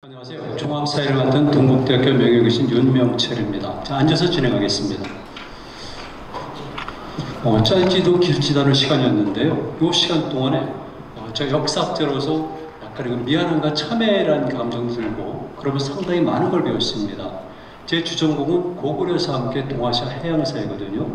안녕하세요. 종합사회를 맡은 동국대학교 명예교신 윤명철입니다. 자, 앉아서 진행하겠습니다. 짧지도 길지도 않은 시간이었는데요. 이 시간 동안에 저 역사학자로서 약간 미안함과 참회라는 감정 들고 그러면서 상당히 많은 걸 배웠습니다. 제 주전공은 고구려사 함께 동아시아 해양사이거든요.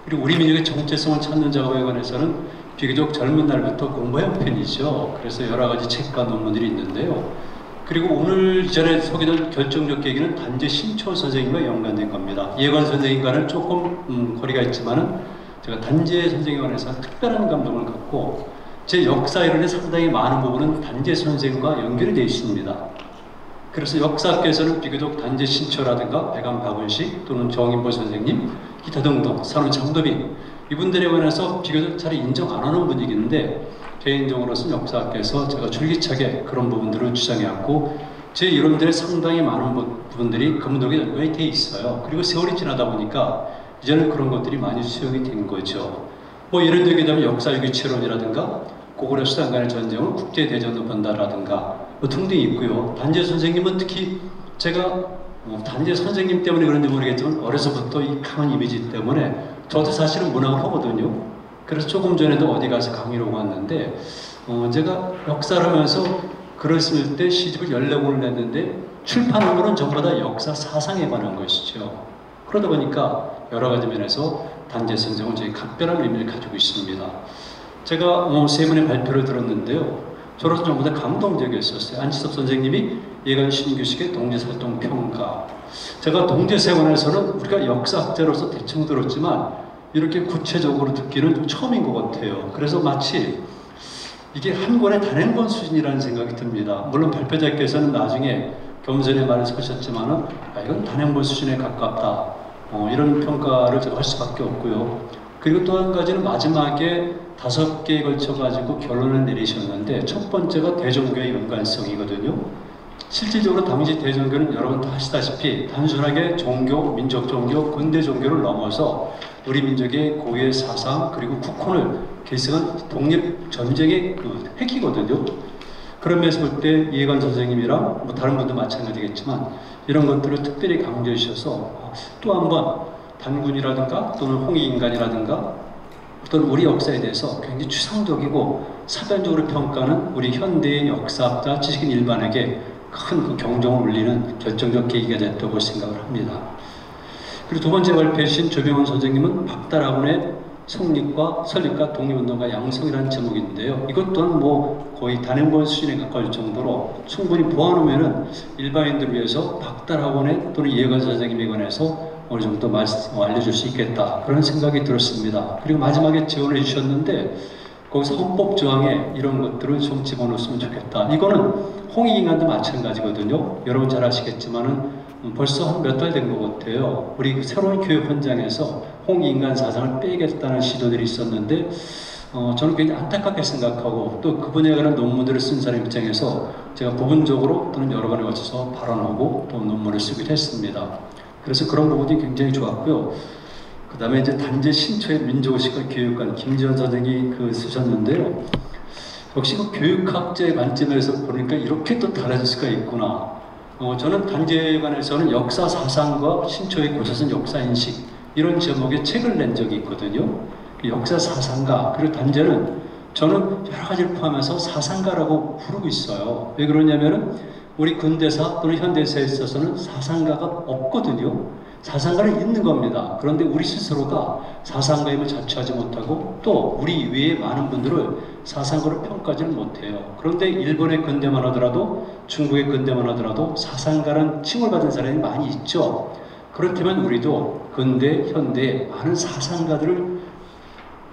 그리고 우리 민족의 정체성을 찾는 작업에 관해서는 비교적 젊은 날부터 공부해온 편이죠. 그래서 여러 가지 책과 논문들이 있는데요. 그리고 오늘 이전에 소개된 결정적 계기는 단재 신초 선생님과 연관된 겁니다. 예관 선생님과는 조금 거리가 있지만은 제가 단재 선생님에 관해서 특별한 감동을 갖고 제 역사 이론의 상당히 많은 부분은 단재 선생과 연결이 되어 있습니다. 그래서 역사학계에서는 비교적 단재 신초라든가 백암 박은식 또는 정인보 선생님, 기타 등등 산후 장도빈 이분들에 관해서 비교적 잘 인정 안 하는 분위기인데 개인적으로서는 역사학계에서 제가 줄기차게 그런 부분들을 주장해왔고 제 이론들의 상당히 많은 부분들이 그분들에게 연관이 돼 있어요. 그리고 세월이 지나다 보니까 이제는 그런 것들이 많이 수용이 된 거죠. 뭐 예를 들면 역사 유기체론이라든가 고구려 수단 간의 전쟁을 국제대전으로 본다라든가 뭐 등등이 있고요. 단재 선생님은 특히 제가 단재 선생님 때문에 그런지 모르겠지만 어려서부터 이 강한 이미지 때문에 저도 사실은 문학을 하거든요. 그래서 조금 전에도 어디 가서 강의를 오고 왔는데 제가 역사를 하면서 글을 쓸 때 시집을 14권을 냈는데 출판한 거는 전부 다 역사 사상에 관한 것이죠. 그러다 보니까 여러 가지 면에서 단재 선생은 저희 각별한 의미를 가지고 있습니다. 제가 세 분의 발표를 들었는데요. 저로서 전부 다 감동적이었어요. 안치섭 선생님이 예관 신규식의 동재살동 평가. 제가 동재사에 관해서는 우리가 역사학자로서 대충 들었지만 이렇게 구체적으로 듣기는 좀 처음인 것 같아요. 그래서 마치 이게 한 권의 단행본 수준이라는 생각이 듭니다. 물론 발표자께서는 나중에 겸손의 말을 쓰셨지만은 이건 단행본 수준에 가깝다. 이런 평가를 제가 할 수밖에 없고요. 그리고 또 한 가지는 마지막에 5개에 걸쳐가지고 결론을 내리셨는데 첫 번째가 대종교의 연관성이거든요. 실질적으로 당시 대종교는 여러분 다 아시다시피 단순하게 종교, 민족 종교, 근대 종교를 넘어서 우리 민족의 고유의 사상 그리고 국혼을 계승한 독립전쟁의 핵이거든요. 그런 면에서 볼 때 이해관 선생님이랑 뭐 다른 분도 마찬가지겠지만 이런 것들을 특별히 강조해 주셔서 또 한 번 단군이라든가 또는 홍익인간이라든가 또는 우리 역사에 대해서 굉장히 추상적이고 사변적으로 평가하는 우리 현대의 역사학자 지식인 일반에게 큰 그 경종을 울리는 결정적 계기가 됐다고 생각을 합니다. 그리고 두 번째 발표하신 조병헌 선생님은 박달학원의 성립과 설립과 독립운동가 양성이라는 제목인데요. 이것 또한 뭐 거의 단행본 수준에 가까울 정도로 충분히 보완하면은 일반인들을 위해서 박달학원의 또는 이해관 선생님에 관해서 어느 정도 알려줄 수 있겠다 그런 생각이 들었습니다. 그리고 마지막에 지원해 주셨는데 거기서 헌법 조항에 이런 것들을 좀 집어넣었으면 좋겠다. 이거는 홍익인간도 마찬가지거든요. 여러분 잘 아시겠지만은 벌써 한 몇 달 된 것 같아요. 우리 그 새로운 교육 현장에서 홍익인간 사상을 빼겠다는 시도들이 있었는데 저는 굉장히 안타깝게 생각하고 또 그분에 관한 논문들을 쓴 사람 입장에서 제가 부분적으로 또는 여러 번에 걸쳐서 발언하고 또 논문을 쓰기도 했습니다. 그래서 그런 부분이 굉장히 좋았고요. 그 다음에 이제 단재 신초의 민족의식과 교육관 김지원 선생님이 쓰셨는데요. 역시 그 교육학자의 관점에서 보니까 이렇게 또 달라질 수가 있구나. 저는 단재에 관해서는 역사 사상과 신초의 고사선 역사인식 이런 제목의 책을 낸 적이 있거든요. 역사 사상가 그리고 단재는 저는 여러 가지를 포함해서 사상가라고 부르고 있어요. 왜 그러냐면은 우리 근대사 또는 현대사에 있어서는 사상가가 없거든요. 사상가는 있는 겁니다. 그런데 우리 스스로가 사상가임을 자처하지 못하고 또 우리 외에 많은 분들을 사상가로 평가하지는 못해요. 그런데 일본의 근대만 하더라도 중국의 근대만 하더라도 사상가라는 칭을 받은 사람이 많이 있죠. 그렇다면 우리도 근대, 현대 많은 사상가들을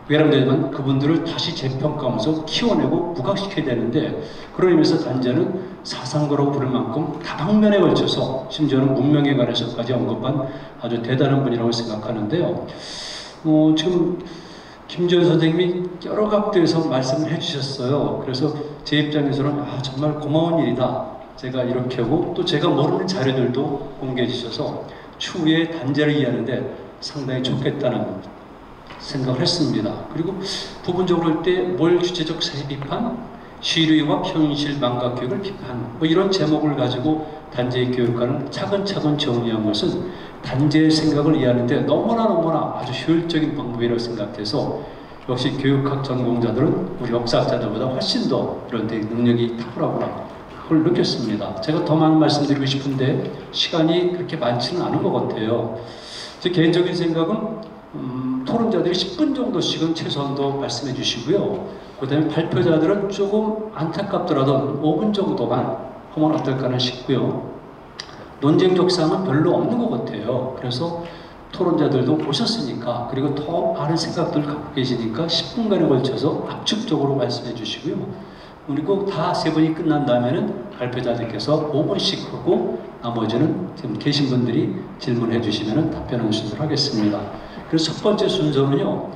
외람되지만 그분들을 다시 재평가하면서 키워내고 부각시켜야 되는데 그런 의미에서 단재는 사상가라고 부를 만큼 다방면에 걸쳐서 심지어는 문명에 관해서까지 언급한 아주 대단한 분이라고 생각하는데요. 지금 김지원 선생님이 여러 각도에서 말씀을 해주셨어요. 그래서 제 입장에서는 정말 고마운 일이다. 제가 이렇게 하고 또 제가 모르는 자료들도 공개해 주셔서 추후에 단재를 이해하는데 상당히 좋겠다는 생각을 했습니다. 그리고 부분적으로 할 때 뭘 주체적 사회 비판, 시류와 현실 망각 교육을 비판, 뭐 이런 제목을 가지고 단재의 교육관을 차근차근 정리한 것은 단재의 생각을 이해하는데 너무나 아주 효율적인 방법이라고 생각해서 역시 교육학 전공자들은 우리 역사학자들보다 훨씬 더 이런 데 능력이 탁월하구나, 그걸 느꼈습니다. 제가 더 많은 말씀드리고 싶은데 시간이 그렇게 많지는 않은 것 같아요. 제 개인적인 생각은 토론자들이 10분 정도씩은 최소한 더 말씀해 주시고요. 그 다음에 발표자들은 조금 안타깝더라도 5분 정도만 하면 어떨까 싶고요. 논쟁 적상은 별로 없는 것 같아요. 그래서 토론자들도 오셨으니까, 그리고 더 많은 생각들을 갖고 계시니까 10분간에 걸쳐서 압축적으로 말씀해 주시고요. 그리고 다 세 번이 끝난 다음에는 발표자들께서 5분씩 하고 나머지는 지금 계신 분들이 질문해 주시면 답변하는 순서로 하겠습니다. 그래서 첫 번째 순서는요,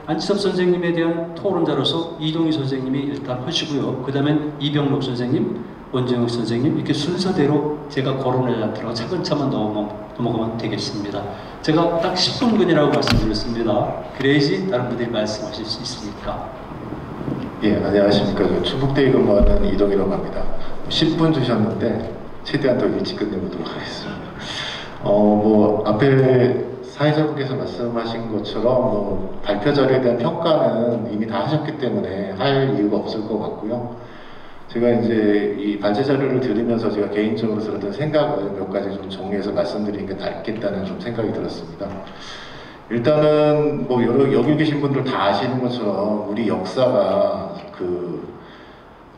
안지섭 선생님에 대한 토론자로서 이동희 선생님이 일단 하시고요. 그 다음엔 이병록 선생님, 원정욱 선생님, 이렇게 순서대로 제가 거론을 앞으로 차근차근 넘어가면 되겠습니다. 제가 딱 10분근이라고 말씀드렸습니다. 그래야지 다른 분들이 말씀하실 수 있으니까. 예, 안녕하십니까. 충북대에 근무하는 이동희라고 합니다. 10분 주셨는데 최대한 더 일찍 끝내보도록 하겠습니다. 앞에 사회자분께서 말씀하신 것처럼 발표 자료에 대한 평가는 이미 다 하셨기 때문에 할 이유가 없을 것 같고요. 제가 이제 이 발제 자료를 들으면서 제가 개인적으로 들었던 생각을 몇 가지 좀 정리해서 말씀드리는 게 낫겠다는 좀 생각이 들었습니다. 일단은 여기 계신 분들 다 아시는 것처럼 우리 역사가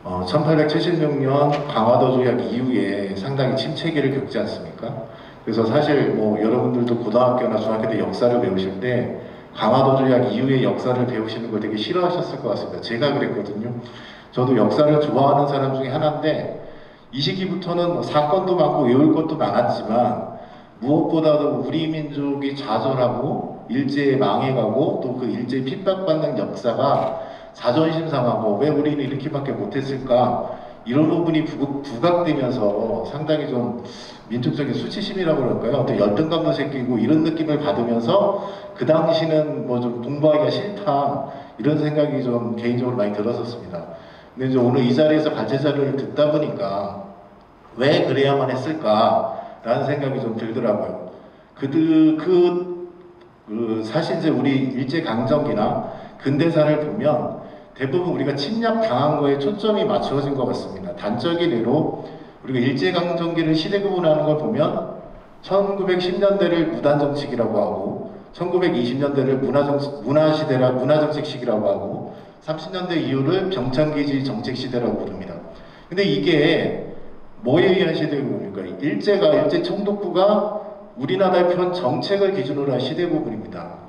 1876년 강화도 조약 이후에 상당히 침체기를 겪지 않습니까? 그래서 사실 여러분들도 고등학교나 중학교 때 역사를 배우실 때 강화도 조약 이후의 역사를 배우시는 걸 되게 싫어하셨을 것 같습니다. 제가 그랬거든요. 저도 역사를 좋아하는 사람 중에 하나인데 이 시기부터는 사건도 많고 외울 것도 많았지만 무엇보다도 우리 민족이 좌절하고 일제에 망해가고 또 그 일제에 핍박받는 역사가 자존심 상하고 왜 우리는 이렇게밖에 못했을까, 이런 부분이 부각되면서 상당히 좀 민족적인 수치심이라고 그럴까요? 어떤 열등감도 생기고 이런 느낌을 받으면서 그 당시는 좀 공부하기가 싫다, 이런 생각이 좀 개인적으로 많이 들었었습니다. 근데 이제 오늘 이 자리에서 발제 자료를 듣다 보니까 왜 그래야만 했을까라는 생각이 좀 들더라고요. 사실 이제 우리 일제강점기나 근대사를 보면 대부분 우리가 침략당한 거에 초점이 맞춰진 것 같습니다. 단적인 예로 우리가 일제강점기를 시대 구분하는 걸 보면 1910년대를 무단정책이라고 하고 1920년대를 문화정책 시기라고 하고 30년대 이후를 병창기지 정책 시대라고 부릅니다. 근데 이게 뭐에 의한 시대 구분입니까? 일제 총독부가 우리나라의 편 정책을 기준으로 한 시대 구분입니다.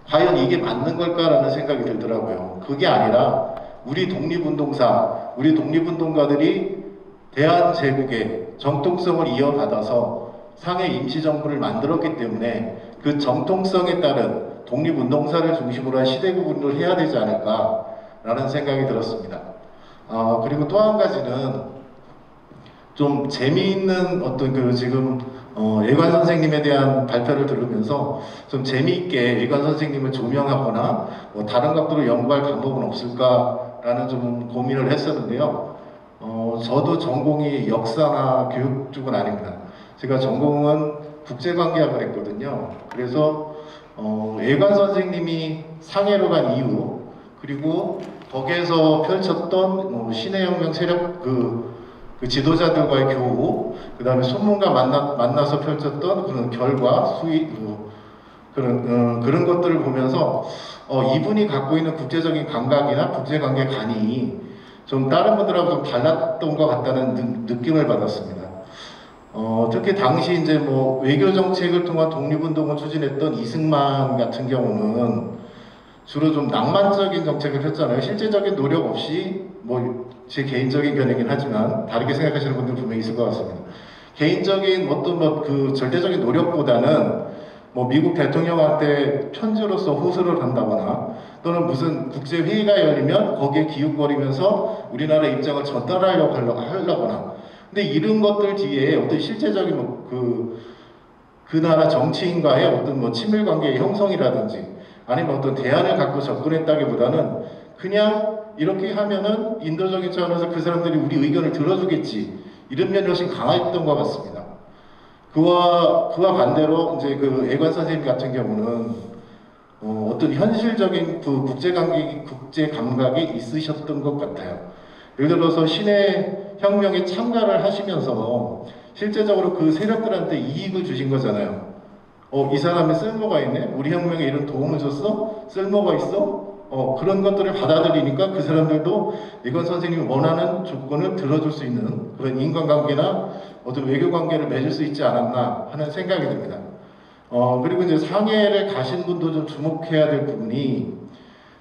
과연 이게 맞는 걸까라는 생각이 들더라고요. 그게 아니라 우리 독립운동가들이 대한제국의 정통성을 이어받아서 상해 임시정부를 만들었기 때문에 그 정통성에 따른 독립운동사를 중심으로 한 시대 구분을 해야 되지 않을까라는 생각이 들었습니다. 그리고 또 한 가지는 좀 재미있는 지금 예관 선생님에 대한 발표를 들으면서 좀 재미있게 예관 선생님을 조명하거나 다른 각도로 연구할 방법은 없을까라는 좀 고민을 했었는데요. 저도 전공이 역사나 교육 쪽은 아닙니다. 제가 전공은 국제관계학을 했거든요. 그래서 예관 선생님이 상해로 간 이유, 그리고 거기에서 펼쳤던 신해혁명 세력 그 지도자들과의 교우, 그 다음에 소문과 만나서 펼쳤던 그런 결과, 수익, 그런 것들을 보면서 이분이 갖고 있는 국제적인 감각이나 국제관계관이 좀 다른 분들하고 좀 달랐던 것 같다는 느낌을 받았습니다. 특히 당시 이제 외교 정책을 통한 독립운동을 추진했던 이승만 같은 경우는 주로 좀 낭만적인 정책을 폈잖아요. 실제적인 노력 없이 제 개인적인 견해이긴 하지만 다르게 생각하시는 분들 분명히 있을 것 같습니다. 개인적인 어떤 절대적인 노력보다는 미국 대통령한테 편지로서 호소를 한다거나 또는 무슨 국제 회의가 열리면 거기에 기웃거리면서 우리나라 입장을 전달하려고 하려거나, 근데 이런 것들 뒤에 어떤 실제적인 그 나라 정치인과의 어떤 친밀 관계의 형성이라든지 아니면 어떤 대안을 갖고 접근했다기보다는 그냥 이렇게 하면은 인도적인 차원에서 그 사람들이 우리 의견을 들어주겠지, 이런 면이 훨씬 강했던 것 같습니다. 그와 반대로 이제 그 애관 선생님 같은 경우는 어떤 현실적인 그 국제 감각이 있으셨던 것 같아요. 예를 들어서 신해 혁명에 참가를 하시면서 실제적으로 그 세력들한테 이익을 주신 거잖아요. 이 사람이 쓸모가 있네? 우리 혁명에 이런 도움을 줬어? 쓸모가 있어? 그런 것들을 받아들이니까 그 사람들도 이건 선생님이 원하는 조건을 들어줄 수 있는 그런 인간관계나 어떤 외교관계를 맺을 수 있지 않았나 하는 생각이 듭니다. 그리고 이제 상해를 가신 분도 좀 주목해야 될 부분이,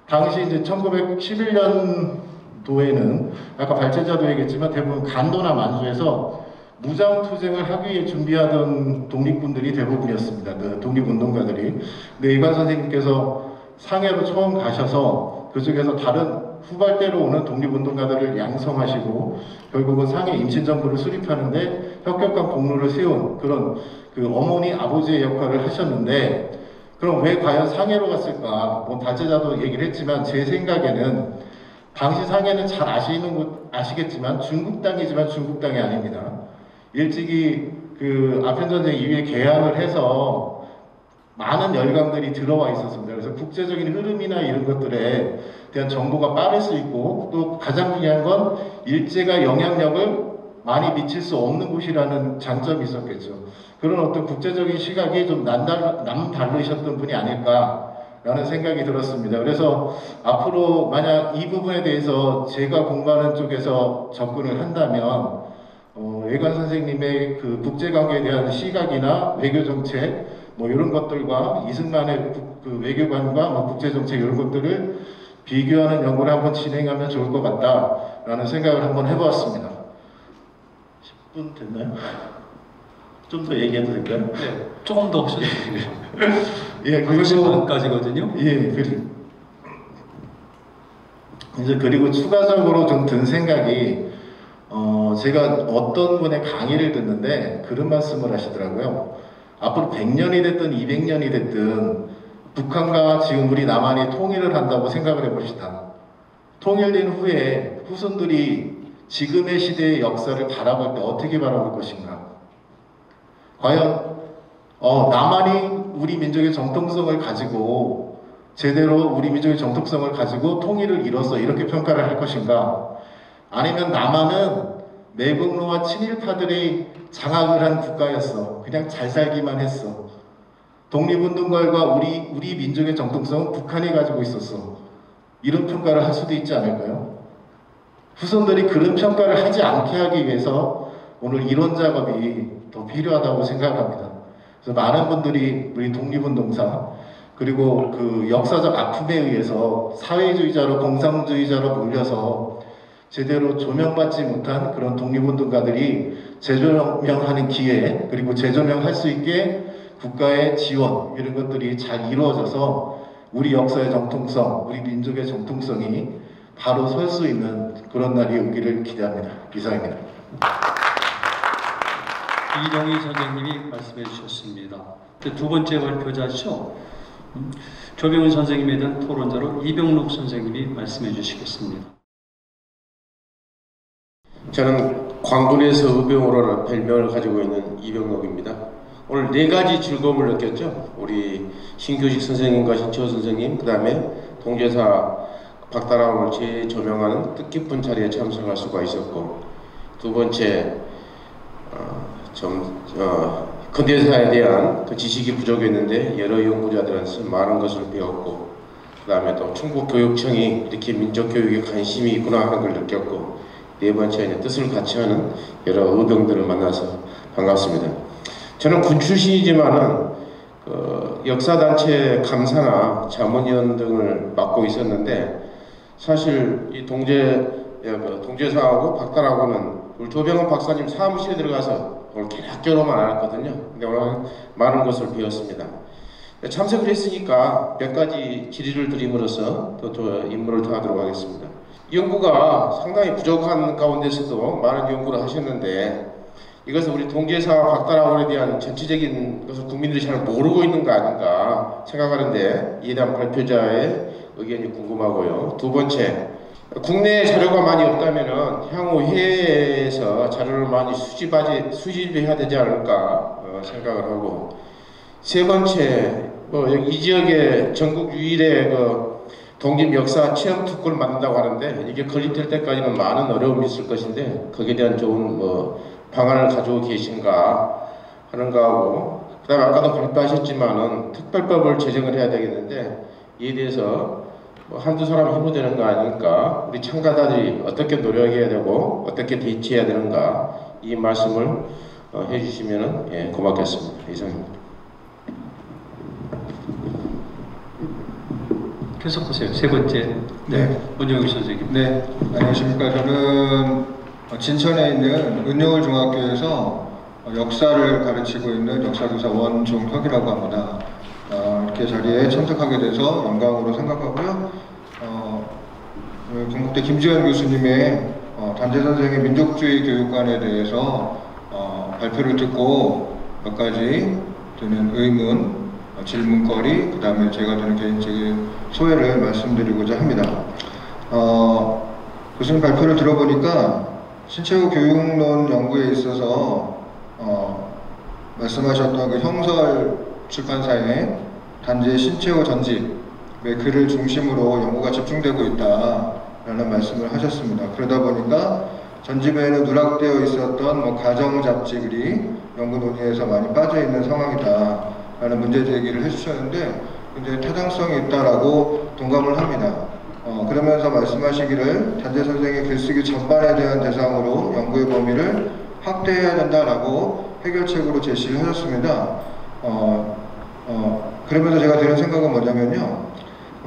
당시 이제 1911년도에는 아까 발제자도 얘기했지만 대부분 간도나 만주에서 무장투쟁을 하기 위해 준비하던 독립군들이 대부분이었습니다. 그 독립운동가들이. 근데 이관 선생님께서 상해로 처음 가셔서 그쪽에서 다른 후발대로 오는 독립운동가들을 양성하시고 결국은 상해 임시정부를 수립하는데 혁혁한 공로를 세운 그런 그 어머니 아버지의 역할을 하셨는데, 그럼 왜 과연 상해로 갔을까? 뭐 발제자도 얘기를 했지만 제 생각에는 당시 상해는 잘 아시겠지만 중국 땅이지만 중국 땅이 아닙니다. 일찍이 그 아편전쟁 이후에 개항을 해서 많은 열강들이 들어와 있었습니다. 그래서 국제적인 흐름이나 이런 것들에 대한 정보가 빠를 수 있고, 또 가장 중요한 건 일제가 영향력을 많이 미칠 수 없는 곳이라는 장점이 있었겠죠. 그런 어떤 국제적인 시각이 좀 남다르셨던 분이 아닐까라는 생각이 들었습니다. 그래서 앞으로 만약 이 부분에 대해서 제가 공부하는 쪽에서 접근을 한다면 애관 선생님의 그 국제관계에 대한 시각이나 외교정책 뭐 이런 것들과 이승만의 그 외교관과 뭐 국제정책 이런 것들을 비교하는 연구를 한번 진행하면 좋을 것 같다라는 생각을 한번 해보았습니다. 10분 됐나요? 좀 더 얘기해도 될까요? 네, 조금 더 하셔도 됩니다. 예, 그리고 10분까지거든요. 예, 그리고 추가적으로 좀 든 생각이, 제가 어떤 분의 강의를 듣는데 그런 말씀을 하시더라고요. 앞으로 100년이 됐든 200년이 됐든 북한과 지금 우리 남한이 통일을 한다고 생각을 해봅시다. 통일된 후에 후손들이 지금의 시대의 역사를 바라볼 때 어떻게 바라볼 것인가? 과연 남한이 우리 민족의 정통성을 가지고 제대로 우리 민족의 정통성을 가지고 통일을 이뤘어 이렇게 평가를 할 것인가? 아니면 남한은 매국노와 친일파들이 장악을 한 국가였어. 그냥 잘 살기만 했어. 독립운동가와 우리 민족의 정통성은 북한이 가지고 있었어. 이런 평가를 할 수도 있지 않을까요? 후손들이 그런 평가를 하지 않게 하기 위해서 오늘 이론 작업이 더 필요하다고 생각합니다. 그래서 많은 분들이 우리 독립운동사 그리고 그 역사적 아픔에 의해서 사회주의자로 공산주의자로 몰려서 제대로 조명받지 못한 그런 독립운동가들이 재조명하는 기회, 그리고 재조명할 수 있게 국가의 지원 이런 것들이 잘 이루어져서 우리 역사의 정통성, 우리 민족의 정통성이 바로 설 수 있는 그런 날이 오기를 기대합니다. 이상입니다. 이동희 선생님이 말씀해 주셨습니다. 두 번째 발표자죠. 조병훈 선생님에 대한 토론자로 이병록 선생님이 말씀해 주시겠습니다. 저는 광군에서 의병으로라는 별명을 가지고 있는 이병록입니다. 오늘 4가지 즐거움을 느꼈죠. 우리 신교식 선생님과 신채호 선생님, 그 다음에 동제사 박다라움을 재조명하는 뜻깊은 자리에 참석할 수가 있었고, 두 번째 근대사에 대한 그 지식이 부족했는데 여러 연구자들한테서 많은 것을 배웠고, 그 다음에 또 충북교육청이 이렇게 민족교육에 관심이 있구나 하는 걸 느꼈고, 네 번째는 뜻을 같이 하는 여러 의병들을 만나서 반갑습니다. 저는 군 출신이지만은 역사단체 감사나 자문위원 등을 맡고 있었는데, 사실 이 동제사하고 박달하고는 우리 조병헌 박사님 사무실에 들어가서 오늘 개략교로만 알았거든요. 근데 오늘 많은 것을 배웠습니다. 참석을 했으니까 몇 가지 질의를 드림으로써 또 임무를 다하도록 하겠습니다. 연구가 상당히 부족한 가운데서도 많은 연구를 하셨는데, 이것은 우리 동제사와 박달학원에 대한 전체적인 것을 국민들이 잘 모르고 있는 거 아닌가 생각하는데, 이에 대한 발표자의 의견이 궁금하고요. 두 번째, 국내에 자료가 많이 없다면은 향후 해외에서 자료를 많이 수집해야 되지 않을까 생각을 하고, 세 번째, 여기 이 지역에 전국 유일의 독립 역사 체험 특구를 만든다고 하는데, 이게 건립될 때까지는 많은 어려움이 있을 것인데 거기에 대한 좋은 방안을 가지고 계신가 하는 거하고, 그다음에 아까도 발표하셨지만은 특별법을 제정을 해야 되겠는데, 이에 대해서 한두 사람 힘으로 되는 거 아닐까, 우리 참가자들이 어떻게 노력해야 되고 어떻게 대처해야 되는가, 이 말씀을 해주시면 고맙겠습니다. 이상입니다. 계속하세요. 세 번째. 네. 원영희 선생님. 네, 안녕하십니까. 저는 진천에 있는 은용을 중학교에서 역사를 가르치고 있는 역사교사 원종혁이라고 합니다. 이렇게 자리에 참석하게 돼서 영광으로 생각하고요. 건국대 김지현 교수님의 단재 선생의 민족주의 교육관에 대해서 발표를 듣고 몇 가지 드는 의문, 질문거리, 그 다음에 제가 드는 개인적인 소회를 말씀드리고자 합니다. 교수님 발표를 들어보니까 신체후 교육론 연구에 있어서 말씀하셨던 그 형설 출판사의 단재 신체후 전집의 글을 중심으로 연구가 집중되고 있다라는 말씀을 하셨습니다. 그러다 보니까 전집에는 누락되어 있었던 가정 잡지 글이 연구 논의에서 많이 빠져 있는 상황이다라는 문제 제기를 해주셨는데, 굉장히 타당성이 있다라고 동감을 합니다. 그러면서 말씀하시기를 단재 선생의 글쓰기 전반에 대한 대상으로 연구의 범위를 확대해야 된다라고 해결책으로 제시를 하셨습니다. 그러면서 제가 드는 생각은 뭐냐면요,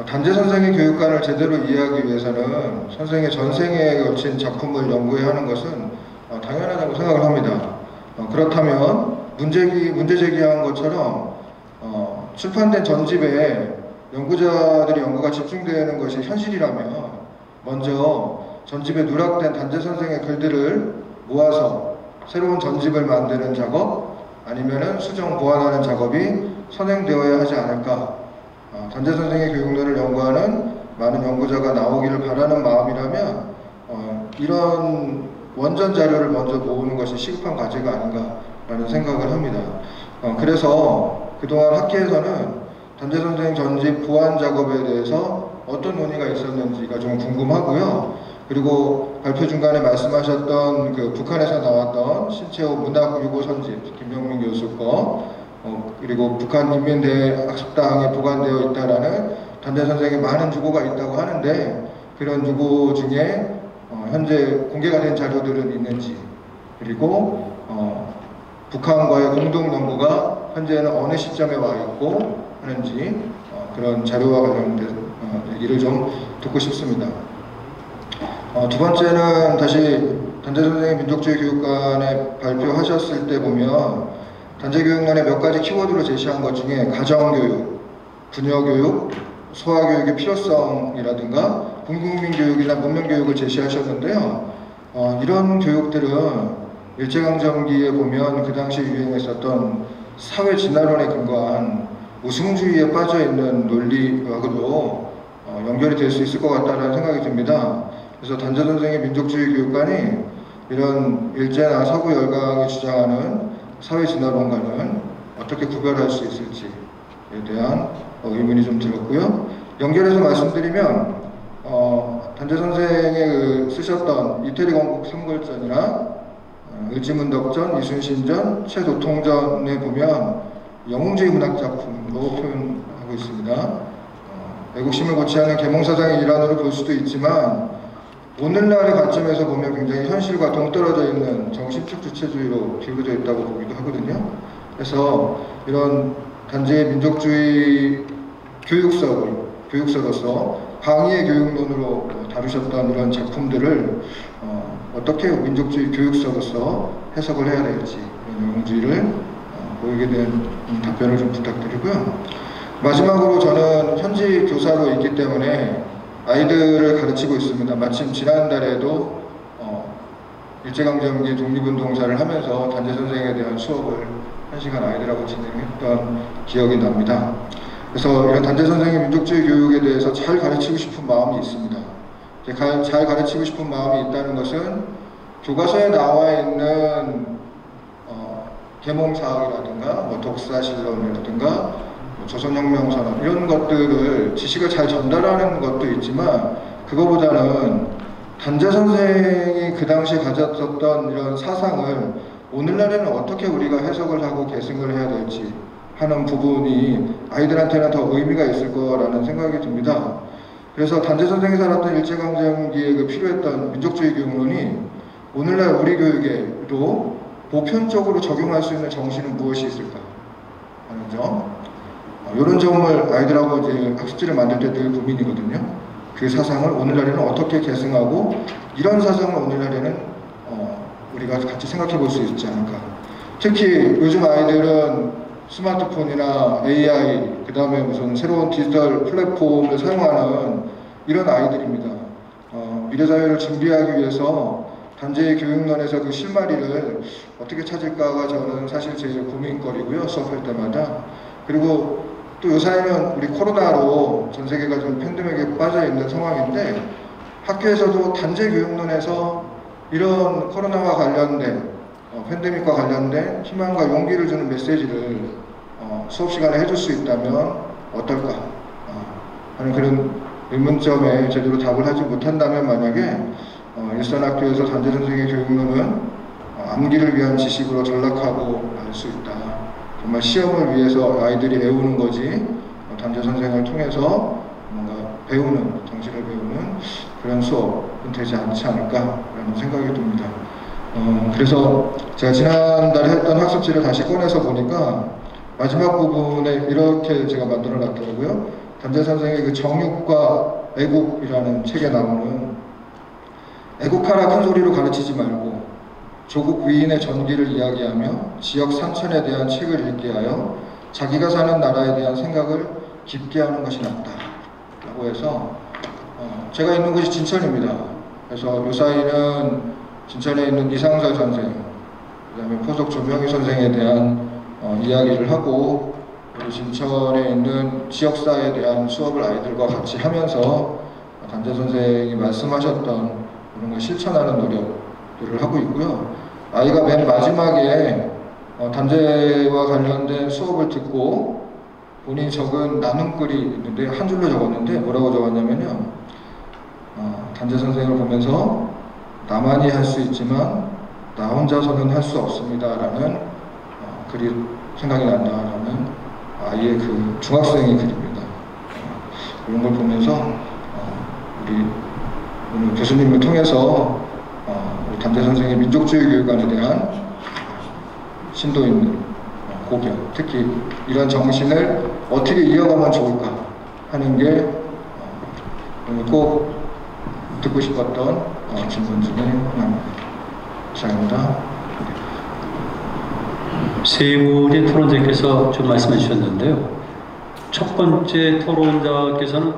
단재 선생의 교육관을 제대로 이해하기 위해서는 선생의 전생에 거친 작품을 연구해야 하는 것은 당연하다고 생각을 합니다. 그렇다면 문제 제기한 것처럼 출판된 전집에 연구자들의 연구가 집중되는 것이 현실이라면 먼저 전집에 누락된 단재 선생의 글들을 모아서 새로운 전집을 만드는 작업, 아니면은 수정 보완하는 작업이 선행되어야 하지 않을까. 단재 선생의 교육론을 연구하는 많은 연구자가 나오기를 바라는 마음이라면 이런 원전 자료를 먼저 모으는 것이 시급한 과제가 아닌가라는 생각을 합니다. 그래서 그동안 학회에서는 단재 선생 전집 보완 작업에 대해서 어떤 논의가 있었는지가 좀 궁금하고요. 그리고 발표 중간에 말씀하셨던 그 북한에서 나왔던 신체후 문학 유고 선집, 김병민 교수 거, 그리고 북한 인민대학습당에 보관되어 있다라는 단재 선생의 많은 유고가 있다고 하는데, 그런 유고 중에 현재 공개가 된 자료들은 있는지, 그리고 북한과의 공동 연구가 현재는 어느 시점에 와 있고 하는지, 그런 자료와 관련된 얘기를 좀 듣고 싶습니다. 두 번째는 다시 단재 선생의 민족주의 교육관에 발표하셨을 때 보면 단재 교육론의 몇 가지 키워드로 제시한 것 중에 가정교육, 부녀교육, 소아교육의 필요성이라든가 군국민 교육이나 문명교육을 제시하셨는데요. 이런 교육들은 일제강점기에 보면 그 당시 유행했었던 사회 진화론에 근거한 우승주의에 빠져있는 논리하고도 연결이 될 수 있을 것 같다는 생각이 듭니다. 그래서 단재 선생의 민족주의 교육관이 이런 일제나 서구 열강이 주장하는 사회 진화론과는 어떻게 구별할 수 있을지에 대한 의문이 좀 들었고요. 연결해서 말씀드리면 단재 선생이 쓰셨던 이태리 건국 삼골전이나 을지문덕전, 이순신전, 최도통전에 보면 영웅주의 문학 작품으로 표현하고 있습니다. 애국심을 고취하는 계몽사상의 일환으로 볼 수도 있지만 오늘날의 관점에서 보면 굉장히 현실과 동떨어져 있는 정신적 주체주의로 기울어져 있다고 보기도 하거든요. 그래서 이런 단재의 민족주의 교육서로서 강의의 교육론으로 다루셨던 이런 작품들을 어떻게 민족주의 교육서로서 해석을 해야 될지, 이런 영웅주의를 보이게 된 답변을 좀 부탁드리고요. 마지막으로 저는 현지 교사로 있기 때문에 아이들을 가르치고 있습니다. 마침 지난달에도 일제강점기 독립운동사를 하면서 단재 선생에 대한 수업을 1시간 아이들하고 진행했던 기억이 납니다. 그래서 이런 단재 선생의 민족주의 교육에 대해서 잘 가르치고 싶은 마음이 있습니다. 잘 가르치고 싶은 마음이 있다는 것은 교과서에 나와 있는 계몽사학이라든가 뭐 독사실론이라든가 뭐 조선혁명선언 이런 것들을 지식을 잘 전달하는 것도 있지만 그거보다는 단재 선생이 그 당시에 가졌었던 이런 사상을 오늘날에는 어떻게 우리가 해석을 하고 계승을 해야 될지 하는 부분이 아이들한테는 더 의미가 있을 거라는 생각이 듭니다. 그래서 단재 선생이 살았던 일제강점기에 그 필요했던 민족주의 교육론이 오늘날 우리 교육에도 보편적으로 적용할 수 있는 정신은 무엇이 있을까 하는 점, 이런 점을 아이들하고 이제 학습지를 만들 때 늘 고민이거든요. 그 사상을 오늘날에는 어떻게 계승하고 이런 사상을 오늘날에는 우리가 같이 생각해 볼 수 있지 않을까. 특히 요즘 아이들은 스마트폰이나 AI, 그 다음에 무슨 새로운 디지털 플랫폼을 사용하는 이런 아이들입니다. 미래사회를 준비하기 위해서 단재의 교육론에서 그 실마리를 어떻게 찾을까가 저는 사실 제일 고민거리고요, 수업할 때마다. 그리고 또 요사이는 우리 코로나로 전 세계가 좀 팬데믹에 빠져 있는 상황인데 학교에서도 단재 교육론에서 이런 코로나와 관련된 팬데믹과 관련된 희망과 용기를 주는 메시지를 수업 시간에 해줄 수 있다면 어떨까 하는 그런 의문점에 제대로 답을 하지 못한다면 만약에 일선학교에서 단재 선생의 교육론은 암기를 위한 지식으로 전락하고 말 수 있다. 정말 시험을 위해서 아이들이 외우는 거지 단재 선생을 통해서 뭔가 배우는, 정신을 배우는 그런 수업은 되지 않지 않을까라는 생각이 듭니다. 그래서 제가 지난달에 했던 학습지를 다시 꺼내서 보니까 마지막 부분에 이렇게 제가 만들어 놨더라고요. 단재 선생의 그 정육과 애국이라는 책에 나오는 애국하라 큰 소리로 가르치지 말고 조국 위인의 전기를 이야기하며 지역 산천에 대한 책을 읽게 하여 자기가 사는 나라에 대한 생각을 깊게 하는 것이 낫다 라고 해서 제가 있는 곳이 진천입니다. 그래서 요사이는 진천에 있는 이상설 선생, 그 다음에 포석 조명희 선생에 대한 이야기를 하고 그리고 진천에 있는 지역사에 대한 수업을 아이들과 같이 하면서 단재 선생이 말씀하셨던 그런 걸 실천하는 노력들을 하고 있고요. 아이가 맨 마지막에 단재와 관련된 수업을 듣고 본인이 적은 나눔글이 있는데 한 줄로 적었는데 뭐라고 적었냐면요. 단재 선생을 보면서 나만이 할 수 있지만 나 혼자서는 할 수 없습니다 라는 글이 생각이 난다라는 아이의 그 중학생의 글입니다. 이런 걸 보면서 우리 오늘 교수님을 통해서 우리 단재 선생의 민족주의 교육관에 대한 심도 있는 고견, 특히 이런 정신을 어떻게 이어가면 좋을까 하는 게 오늘 꼭 듣고 싶었던 질문 중에 하나입니다. 감사합니다. 세 분의 토론자께서 좀 말씀해 주셨는데요. 첫 번째 토론자께서는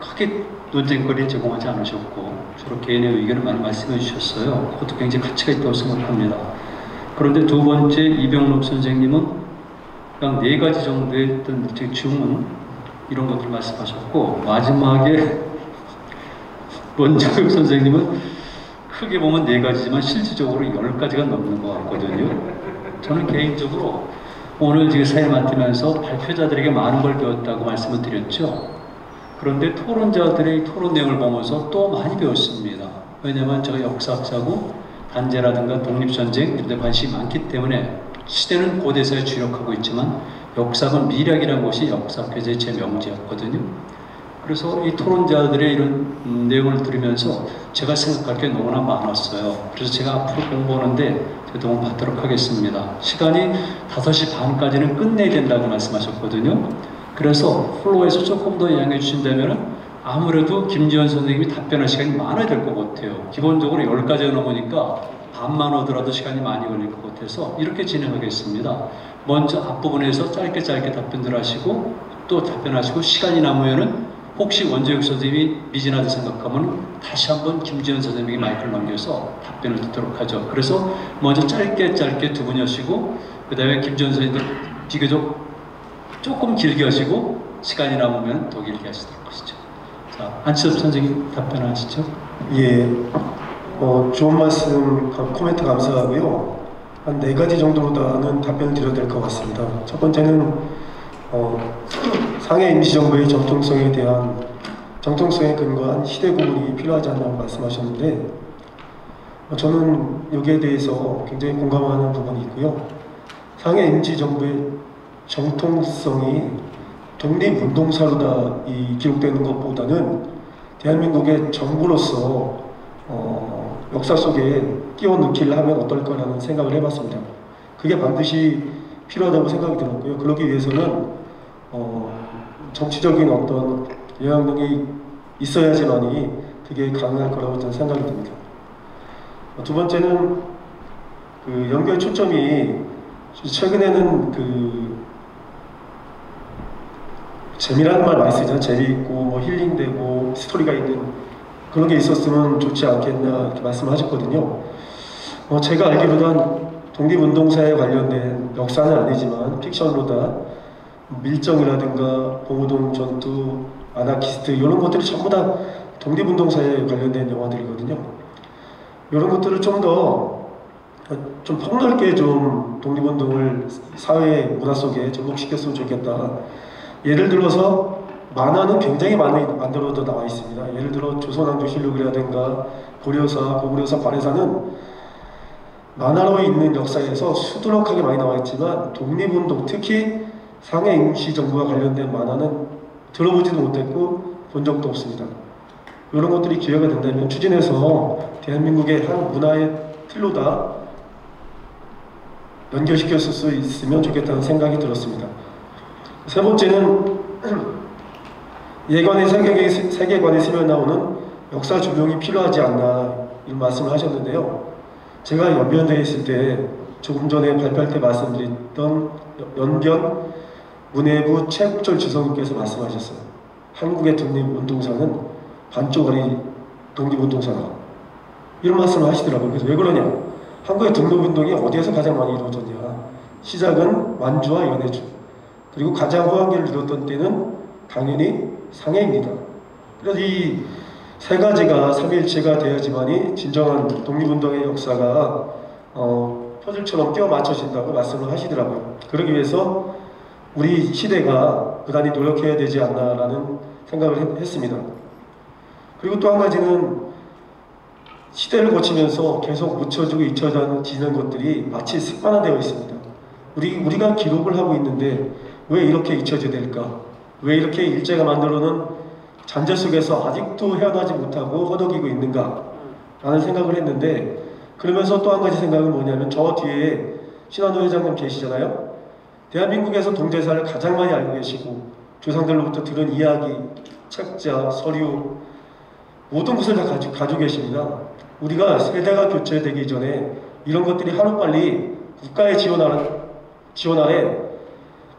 크게 논쟁거리 제공하지 않으셨고 주로 개인의 의견을 많이 말씀해 주셨어요. 그것도 굉장히 가치가 있다고 생각합니다. 그런데 두 번째 이병록 선생님은 그냥 4가지 정도의 어떤 주문 이런 것들 말씀하셨고 마지막에 원장엽 선생님은 크게 보면 4가지지만 실질적으로 10가지가 넘는 것 같거든요. 저는 개인적으로 오늘 지금 사회 맡으면서 발표자들에게 많은 걸 배웠다고 말씀을 드렸죠. 그런데 토론자들의 토론 내용을 보면서 또 많이 배웠습니다. 왜냐하면 제가 역사학자고 단재라든가 독립전쟁 이런 데 관심이 많기 때문에 시대는 고대사에 주력하고 있지만 역사는 미략이라는 것이 역사학교의 제 명제였거든요. 그래서 이 토론자들의 이런 내용을 들으면서 제가 생각할 게 너무나 많았어요. 그래서 제가 앞으로 공부하는데 도움 받도록 하겠습니다. 시간이 5시 반까지는 끝내야 된다고 말씀하셨거든요. 그래서 플로어에서 조금 더 이야기해 주신다면 아무래도 김지현 선생님이 답변할 시간이 많아야 될 것 같아요. 기본적으로 10가지가 넘으니까 반만 오더라도 시간이 많이 걸릴 것 같아서 이렇게 진행하겠습니다. 먼저 앞부분에서 짧게 답변들 하시고 또 답변하시고 시간이 남으면은 혹시 원재욱 선생님이 미진하다 생각하면 다시 한번 김지현 선생님에게 마이크를 넘겨서 답변을 듣도록 하죠. 그래서 먼저 짧게 두 분이 하시고 그 다음에 김지현 선생님도 비교적 조금 길게 하시고 시간이 남으면 더 길게 하시도록 하시죠. 자, 안치섭 선생님 답변하시죠. 예, 좋은 말씀, 코멘트 감사하고요. 한 4가지 정도로다는 답변을 드려야 될 것 같습니다. 첫 번째는 상해 임시정부의 정통성에 대한 정통성에 근거한 시대 구분이 필요하지 않냐고 말씀하셨는데 저는 여기에 대해서 굉장히 공감하는 부분이 있고요. 상해 임시정부의 정통성이 독립운동사로다 기록되는 것보다는 대한민국의 정부로서 역사 속에 끼워 넣기를 하면 어떨까라는 생각을 해봤습니다. 그게 반드시 필요하다고 생각이 들었고요. 그러기 위해서는 정치적인 어떤 영향력이 있어야지만이 그게 가능할 거라고 저는 생각이 듭니다. 두 번째는 그 연구의 초점이 최근에는 재미라는 말 많이 쓰잖아요. 재미있고 뭐 힐링되고 스토리가 있는 그런 게 있었으면 좋지 않겠나 이렇게 말씀하셨거든요. 제가 알기로는 독립운동사에 관련된 역사는 아니지만 픽션로다 밀정이라든가 봉오동 전투, 아나키스트 이런 것들이 전부 다 독립운동사에 관련된 영화들이거든요. 이런 것들을 좀 폭넓게 좀 독립운동을 사회 문화 속에 접목시켰으면 좋겠다. 예를 들어서 만화는 굉장히 많이 만들어져 나와 있습니다. 예를 들어 조선왕조실록이라든가 고려사, 고구려사, 발해사는 만화로 있는 역사에서 수두룩하게 많이 나와 있지만 독립운동, 특히 상해 임시정부와 관련된 만화는 들어보지도 못했고 본 적도 없습니다. 이런 것들이 기회가 된다면 추진해서 대한민국의 한 문화의 틀로다 연결시켰을 수 있으면 좋겠다는 생각이 들었습니다. 세 번째는 예관의 세계관에 스며나오는 역사 조명이 필요하지 않나 이런 말씀을 하셨는데요. 제가 연변대에 있을 때 조금 전에 발표할 때 말씀드렸던 연변 문해부 최국철 주석님께서 말씀하셨어요. 한국의 독립운동사는 반쪽짜리 독립운동사다. 이런 말씀을 하시더라고요. 그래서 왜 그러냐? 한국의 독립운동이 어디에서 가장 많이 이루어졌냐? 시작은 완주와 연해주. 그리고 가장 호황기를 누렸던 때는 당연히 상해입니다. 그래서 이 세 가지가 삼일체가 돼야지만이 진정한 독립운동의 역사가 퍼즐처럼 끼워 맞춰진다고 말씀을 하시더라고요. 그러기 위해서 우리 시대가 부단히 노력해야 되지 않나라는 생각을 했습니다. 그리고 또 한 가지는 시대를 거치면서 계속 묻혀지고 잊혀지는 것들이 마치 습관화되어 있습니다. 우리가 기록을 하고 있는데 왜 이렇게 잊혀져야 될까? 왜 이렇게 일제가 만들어놓은 잔재 속에서 아직도 헤어나지 못하고 허덕이고 있는가? 라는 생각을 했는데 그러면서 또 한 가지 생각은 뭐냐면 저 뒤에 신한호 회장님 계시잖아요. 대한민국에서 동제사를 가장 많이 알고 계시고 조상들로부터 들은 이야기, 책자, 서류 모든 것을 다 가지고 계십니다. 우리가 세대가 교체되기 전에 이런 것들이 하루빨리 국가의 지원 아래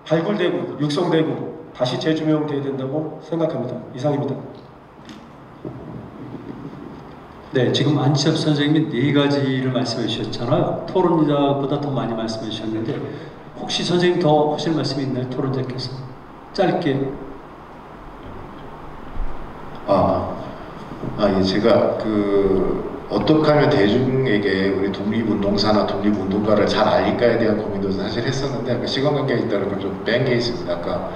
발굴되고 육성되고 다시 재조명돼야 된다고 생각합니다. 이상입니다. 네, 지금 안치섭 선생님이 4가지를 말씀해 주셨잖아요. 토론자보다 더 많이 말씀해 주셨는데 혹시 선생님 더 하실 말씀이 있나요? 토론자께서 짧게. 예, 제가 어떻게 하면 대중에게 우리 독립운동사나 독립운동가를 잘 알릴까에 대한 고민도 사실 했었는데 아까 시간 관계에 있다는 걸 좀 뺀 게 있습니다. 아까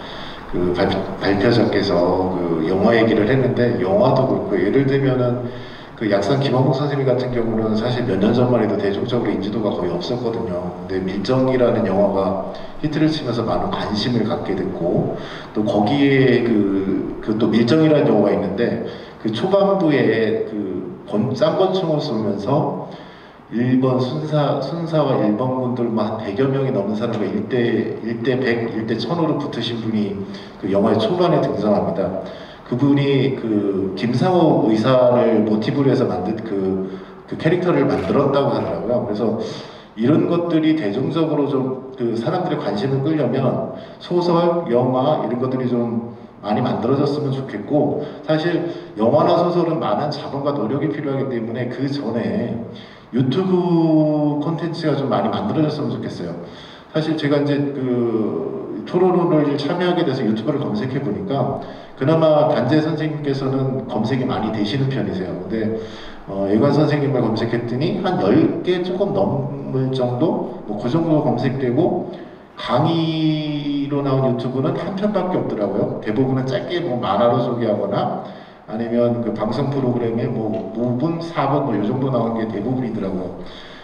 발표자께서 영화 얘기를 했는데 영화도 그렇고 예를 들면은 약산 김원국 선생님 같은 경우는 사실 몇 년 전만 해도 대중적으로 인지도가 거의 없었거든요. 근데 밀정이라는 영화가 히트를 치면서 많은 관심을 갖게 됐고 또 거기에 또 밀정이라는 영화가 있는데 초반부에 쌍권총을 쏘면서 일본 순사와 일본군들만 한 100여 명이 넘는 사람과 1대 100, 1대 1000으로 붙으신 분이 영화의 초반에 등장합니다. 그분이 김상호 의사를 모티브로 해서 만든 그 캐릭터를 만들었다고 하더라고요. 그래서 이런 것들이 대중적으로 좀 사람들의 관심을 끌려면 소설, 영화 이런 것들이 좀 많이 만들어졌으면 좋겠고 사실 영화나 소설은 많은 자본과 노력이 필요하기 때문에 그 전에 유튜브 콘텐츠가 좀 많이 만들어졌으면 좋겠어요. 사실 제가 이제 토론을 참여하게 돼서 유튜브를 검색해 보니까 그나마 단재 선생님께서는 검색이 많이 되시는 편이세요. 근데 예관 선생님을 검색했더니 한 10개 조금 넘을 정도? 뭐 그 정도 검색되고 강의로 나온 유튜브는 한 편밖에 없더라고요. 대부분은 짧게 뭐 만화로 소개하거나 아니면 그 방송 프로그램에 뭐 5분, 4분 뭐 이 정도 나온 게 대부분이더라고요.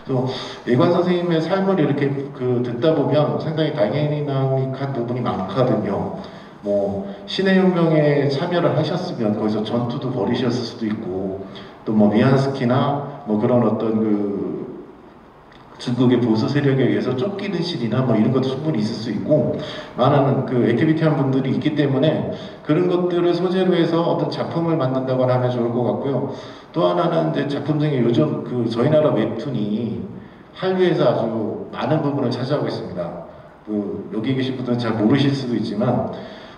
그래서 예관 선생님의 삶을 이렇게 듣다 보면 상당히 다이내믹한 부분이 많거든요. 뭐 신의 혁명에 참여를 하셨으면 거기서 전투도 벌이셨을 수도 있고 또 뭐 미안스키나 뭐 그런 어떤 그 중국의 보수 세력에 의해서 쫓기는 실이나 뭐 이런 것도 충분히 있을 수 있고 많은 그 액티비티한 분들이 있기 때문에 그런 것들을 소재로 해서 어떤 작품을 만든다거나 하면 좋을 것 같고요. 또 하나는 이제 작품 중에 요즘 그 저희 나라 웹툰이 한류에서 아주 많은 부분을 차지하고 있습니다. 그 여기 계신 분들은 잘 모르실 수도 있지만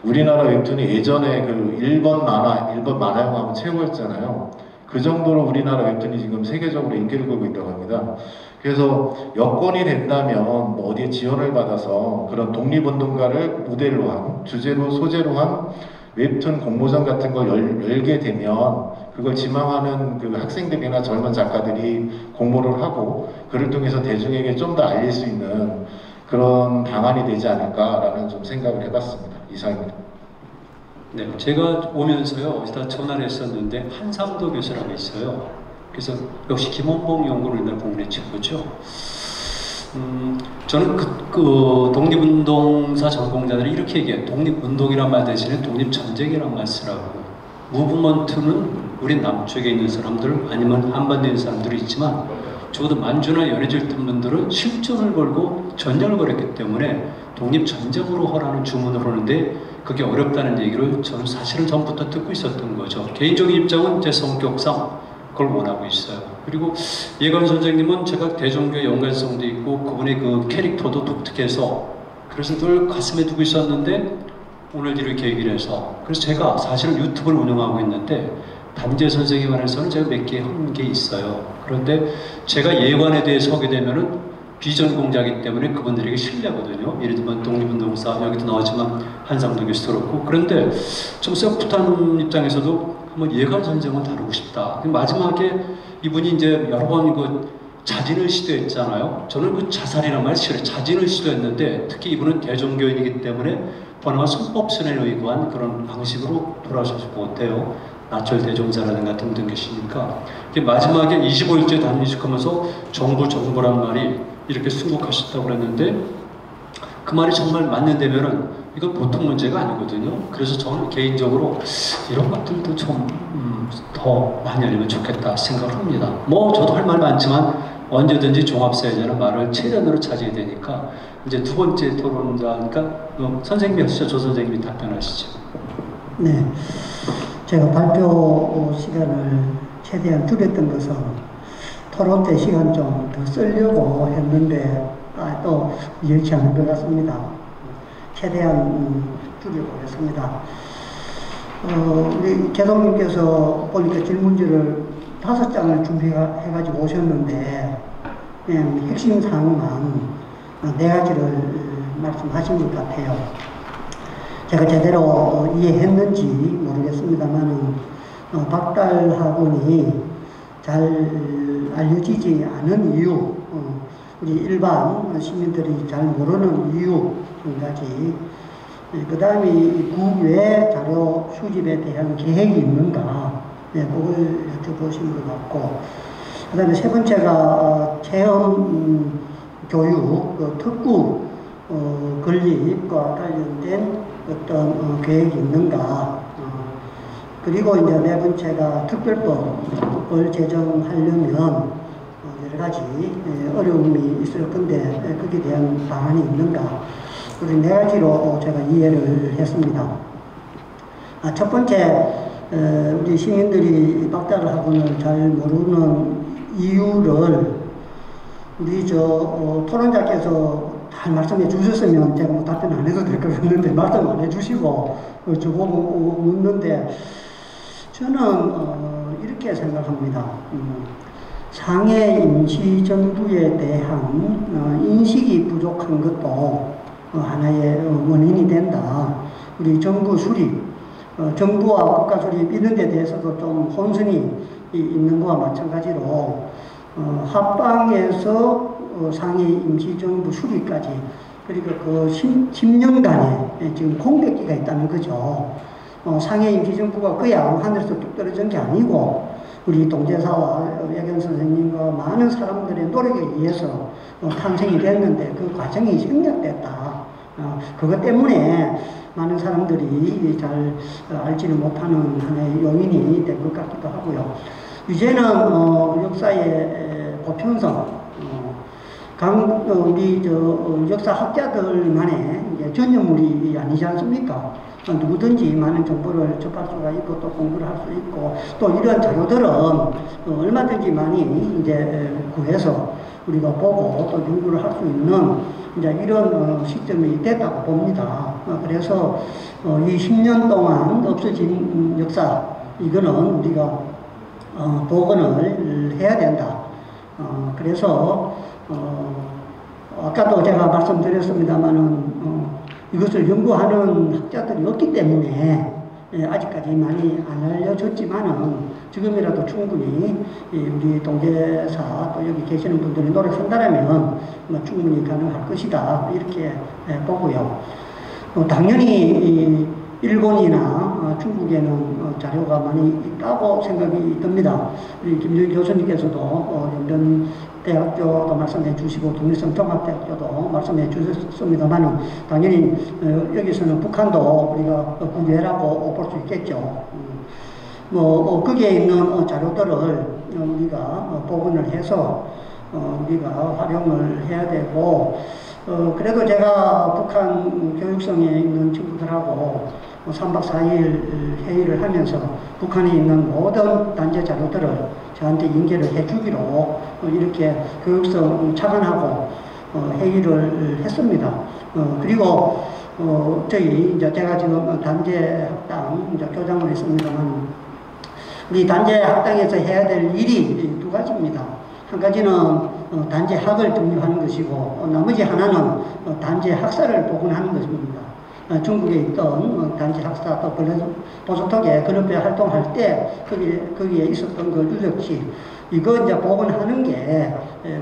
우리나라 웹툰이 예전에 그 일본 만화영화 하면 최고였잖아요. 그 정도로 우리나라 웹툰이 지금 세계적으로 인기를 끌고 있다고 합니다. 그래서 여건이 된다면 뭐 어디에 지원을 받아서 그런 독립운동가를 모델로 한, 주제로, 소재로 한 웹툰 공모전 같은 걸 열게 되면 그걸 지망하는 그 학생들이나 젊은 작가들이 공모를 하고 그를 통해서 대중에게 좀 더 알릴 수 있는 그런 방안이 되지 않을까라는 좀 생각을 해봤습니다. 이상입니다. 네, 제가 오면서요 어디다 전화를 했었는데 한상도 교수라고 있어요. 그래서 역시 김원봉 연구를 옛날 공부해 최고죠. 저는 그 독립운동사 전공자들이 이렇게 얘기해요. 독립운동이란 말 대신에 독립전쟁이란 말 쓰라고. 무브먼트는 우리 남쪽에 있는 사람들 아니면 한반도에 있는 사람들이 있지만 적어도 만주나 연해질 든 분들은 실전을 걸고 전쟁을 벌였기 때문에 독립전쟁으로 하라는 주문을 하는데 그게 어렵다는 얘기를 저는 사실은 전부터 듣고 있었던 거죠. 개인적인 입장은 제 성격상 그걸 원하고 있어요. 그리고 예관 선생님은 제가 대종교의 연관성도 있고 그분의 그 캐릭터도 독특해서 그래서 늘 가슴에 두고 있었는데 오늘 이렇게 얘기를 해서 그래서 제가 사실은 유튜브를 운영하고 있는데 단재 선생에 관해서는 제가 몇 개 한 게 있어요. 그런데 제가 예관에 대해서 하게 되면은 비전공자이기 때문에 그분들에게 신뢰거든요. 예를 들면 독립운동사 여기도 나오지만 한상도 교수도 그렇고 그런데 좀 셀프탄 입장에서도 한번 예관 선생을 다루고 싶다. 마지막에 이분이 이제 여러 번 그 자진을 시도했잖아요. 저는 그 자살이란 말 싫어요. 자진을 시도했는데 특히 이분은 대종교인이기 때문에 번화가 선법선에 의거한 그런 방식으로 돌아가셨을 것 같아요. 나철 대종사라든가 등등 계시니까 마지막에 25일째 단위식하면서 정부란 말이 이렇게 순국하셨다고 그랬는데 그 말이 정말 맞는다면은 이건 보통 문제가 아니거든요. 그래서 저는 개인적으로 이런 것들도 좀 더 많이 알리면 좋겠다 생각을 합니다. 뭐 저도 할 말 많지만 언제든지 종합사회자는 말을 최대한으로 차지해야 되니까 이제 두 번째 토론자니까 선생님이 하시죠. 조 선생님이 답변하시죠. 네, 제가 발표 시간을 최대한 줄였던 것은 토론 때 시간 좀 더 쓰려고 했는데 또 여의치 않은 것 같습니다. 최대한 줄여보겠습니다. 우리 개동님께서 보니까 질문지를 5장을 준비해가지고 오셨는데 그냥 핵심 사항만 4가지를 말씀하신 것 같아요. 제가 제대로 이해했는지 모르겠습니다만 박달학원이 잘 알려지지 않은 이유, 우리 일반 시민들이 잘 모르는 이유 한 가지, 그 다음에 국외 자료 수집에 대한 계획이 있는가, 그걸 여쭤보신 것 같고, 그 다음에 세 번째가 체험 교육, 특구 건립과 관련된 어떤 계획이 있는가, 그리고 이제 네 번째가 특별법을 제정하려면 여러 가지 어려움이 있을 건데 거기에 대한 방안이 있는가, 그리고 4가지로 제가 이해를 했습니다. 첫 번째, 우리 시민들이 박달학원을 잘 모르는 이유를 우리 토론자께서 잘 말씀해 주셨으면 제가 뭐 답변 안 해도 될 것 같는데 말씀 안 해주시고 저보고 묻는데 저는 이렇게 생각합니다. 상해 임시정부에 대한 인식이 부족한 것도 하나의 원인이 된다. 우리 정부 수립, 정부와 국가 수립 이런 데 대해서도 좀 혼선이 있는 것과 마찬가지로 합방에서 상해 임시정부 수립까지 그리고 그 10년간의 지금 공백기가 있다는 거죠. 상해 임시정부가 그냥 하늘에서 뚝 떨어진 게 아니고 우리 동재사와 외경 선생님과 많은 사람들의 노력에 의해서 탄생이 됐는데 그 과정이 생략됐다. 그것 때문에 많은 사람들이 잘 알지는 못하는 하나의 요인이 된 것 같기도 하고요. 이제는 역사의 보편성, 우리 역사 학자들만의 전유물이 아니지 않습니까? 누구든지 많은 정보를 접할 수가 있고 또 공부를 할 수 있고 또 이런 자료들은 얼마든지 많이 이제 구해서 우리가 보고 또 연구를 할 수 있는 이제 이런 시점이 됐다고 봅니다. 그래서 이 10년 동안 없어진 역사 이거는 우리가 복원을 해야 된다. 그래서 아까도 제가 말씀드렸습니다만은 이것을 연구하는 학자들이 없기 때문에 아직까지 많이 안 알려졌지만은 지금이라도 충분히 우리 동계사 또 여기 계시는 분들이 노력한다면 충분히 가능할 것이다 이렇게 보고요. 당연히 일본이나 중국에는 자료가 많이 있다고 생각이 듭니다. 우리 김정일 교수님께서도 연변대학교도 말씀해 주시고 독립성통합대학교도 말씀해 주셨습니다만 당연히 여기서는 북한도 우리가 국외라고 볼 수 있겠죠. 거기에 있는 자료들을 우리가 복원을 해서 우리가 활용을 해야 되고 그래도 제가 북한 교육성에 있는 친구들하고 3박 4일 회의를 하면서 북한에 있는 모든 단체 자료들을 저한테 인계를 해주기로 이렇게 교육성 차관하고 회의를 했습니다. 그리고 저희 이제 제가 지금 단체 학당 이제 교장을 했습니다만 우리 단체 학당에서 해야 될 일이 두 가지입니다. 한 가지는 단체 학을 독립하는 것이고 나머지 하나는 단체 학사를 복원하는 것입니다. 중국에 있던 단체 학사 또 보수톡에 그룹에 활동할 때 거기에 있었던 그 유적지 이거 이제 복원하는 게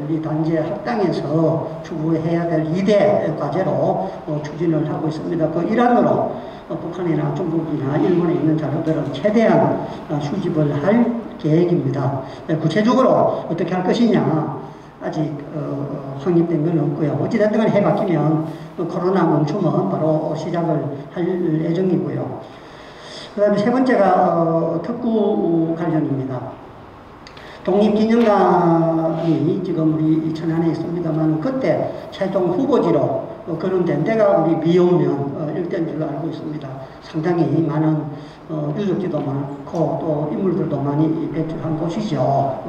우리 단체 학당에서 추구해야 될 2대 과제로 추진을 하고 있습니다. 그 일환으로 북한이나 중국이나 일본에 있는 자료들은 최대한 수집을 할 계획입니다. 구체적으로 어떻게 할 것이냐 아직 확립된 건 없고요. 어찌됐든 간에 해 바뀌면 코로나 멈추면 바로 시작을 할 예정이고요. 그 다음에 세 번째가 특구 관련입니다. 독립기념관이 지금 우리 천안에 있습니다만 그때 최종 후보지로 거론된 데가 우리 미용면 일대인 줄로 알고 있습니다. 상당히 많은 유적지도 많고 또 인물들도 많이 배출한 곳이죠.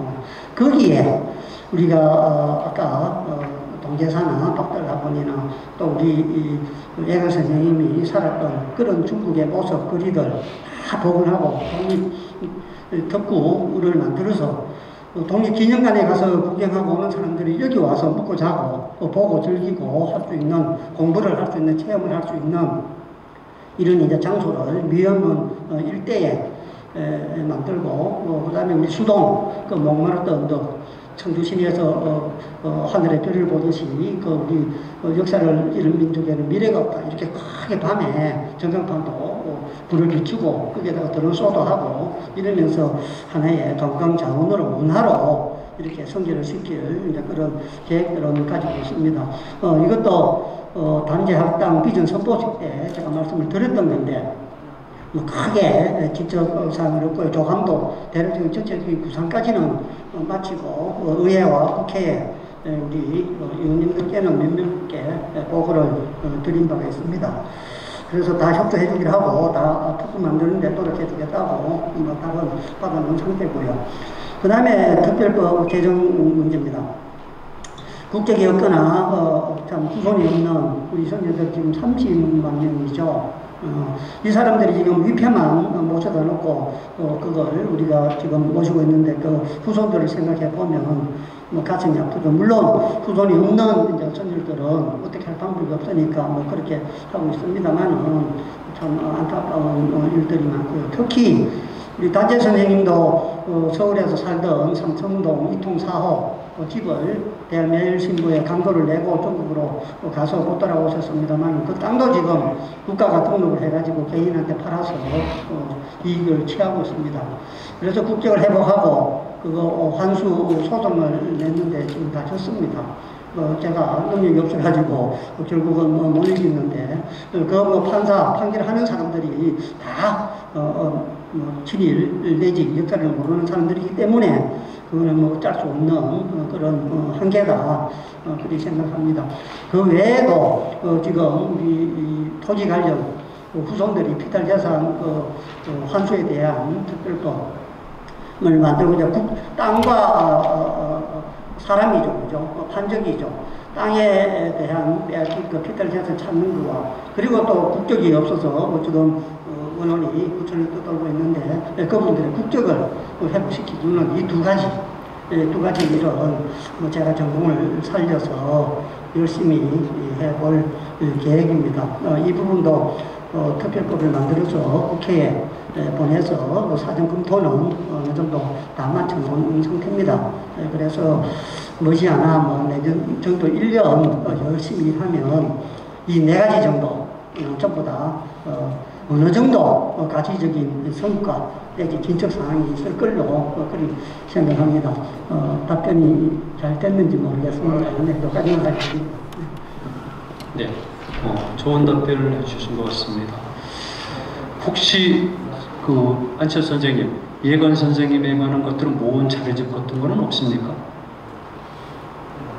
거기에 우리가 아까 동계사나 박달학원이나 또 우리 예강 선생님이 살았던 그런 중국의 모습 거리들 다 복원하고 독립특구를 만들어서 독립기념관에 가서 구경하고 오는 사람들이 여기 와서 먹고 자고 보고 즐기고 할 수 있는 공부를 할 수 있는 체험을 할 수 있는 이런 이제 장소를 미연문 일대에 만들고 그 다음에 우리 수동 그 목마르던 언덕 청두시내에서 하늘의 별을 보듯이 그 우리 역사를 잃은 민족에는 미래가 없다 이렇게 크게 밤에 전광판도 불을 비추고 거기에다가 드론 쏘도 하고 이러면서 하나의 관광자원으로 문화로 이렇게 성계를 시킬 이제 그런 계획들은 가지고 있습니다. 이것도 단체학당 비전 선포식 때 제가 말씀을 드렸던 건데 크게 지적 사항을 없고요. 조감도 대략적인 전체적인 구상까지는 마치고 의회와 국회에 우리 의원님들께는 몇 명께 보고를 드린 바가 있습니다. 그래서 다 협조해 주기로 하고 다 특구 만드는데 노력해 주겠다고 답은 받아놓은 상태고요. 그 다음에 특별법 개정 문제입니다. 국제기업거나 참 후손이 없는 우리 선조들 지금 30만 명이죠. 이 사람들이 지금 위패만 모셔다 놓고 그걸 우리가 지금 모시고 있는데 그 후손들을 생각해 보면 뭐 가슴이 아프죠. 물론 후손이 없는 이제 선율들은 어떻게 할 방법이 없으니까 뭐 그렇게 하고 있습니다만 참 안타까운 일들이 많고요. 특히 우리 단재 선생님도 서울에서 살던 삼청동 이통 4호 집을 대한매일신부에 광고를 내고 전국으로 가서 못 돌아오셨습니다만 그 땅도 지금 국가가 등록을 해가지고 개인한테 팔아서 이익을 취하고 있습니다. 그래서 국적을 회복하고 그거 환수 소송을 냈는데 지금 다 졌습니다. 제가 능력이 없어가지고 결국은 못 이겼는데 그 판사 판결하는 사람들이 다 친일 내지 역사를 모르는 사람들이기 때문에 그거는 뭐 어쩔 수 없는 그런 한계다 그렇게 생각합니다. 그 외에도 지금 우리 토지 관련 후손들이 피탈재산 환수에 대한 특별법을 만들고자 땅과 사람이죠, 그죠? 판적이죠. 땅에 대한 빼앗긴 그 피탈재산 찾는 거와 그리고 또 국적이 없어서 지금 원원이 구천을 떠돌고 있는데 그분들의 국적을 회복시키는 이 두 가지 일은 제가 전공을 살려서 열심히 해볼 계획입니다. 이 부분도 특별법을 만들어서 국회에 보내서 사전 검토는 어느 정도 다 마쳐놓은 상태입니다. 그래서 머지않아 뭐 내년 정도 1년 열심히 하면 이 네 가지 정도 전부 다 어느 정도 가치적인 성과 내지 진척 사항이 있을 걸로 그렇게 생각합니다. 답변이 잘 됐는지 모르겠습니다. 네, 여기까지만 하겠습니다. 네, 좋은 답변을 해주신 것 같습니다. 혹시 그 안철 선생님, 예건 선생님에 관한 것들은 모은 자료집 같은 거는 없습니까?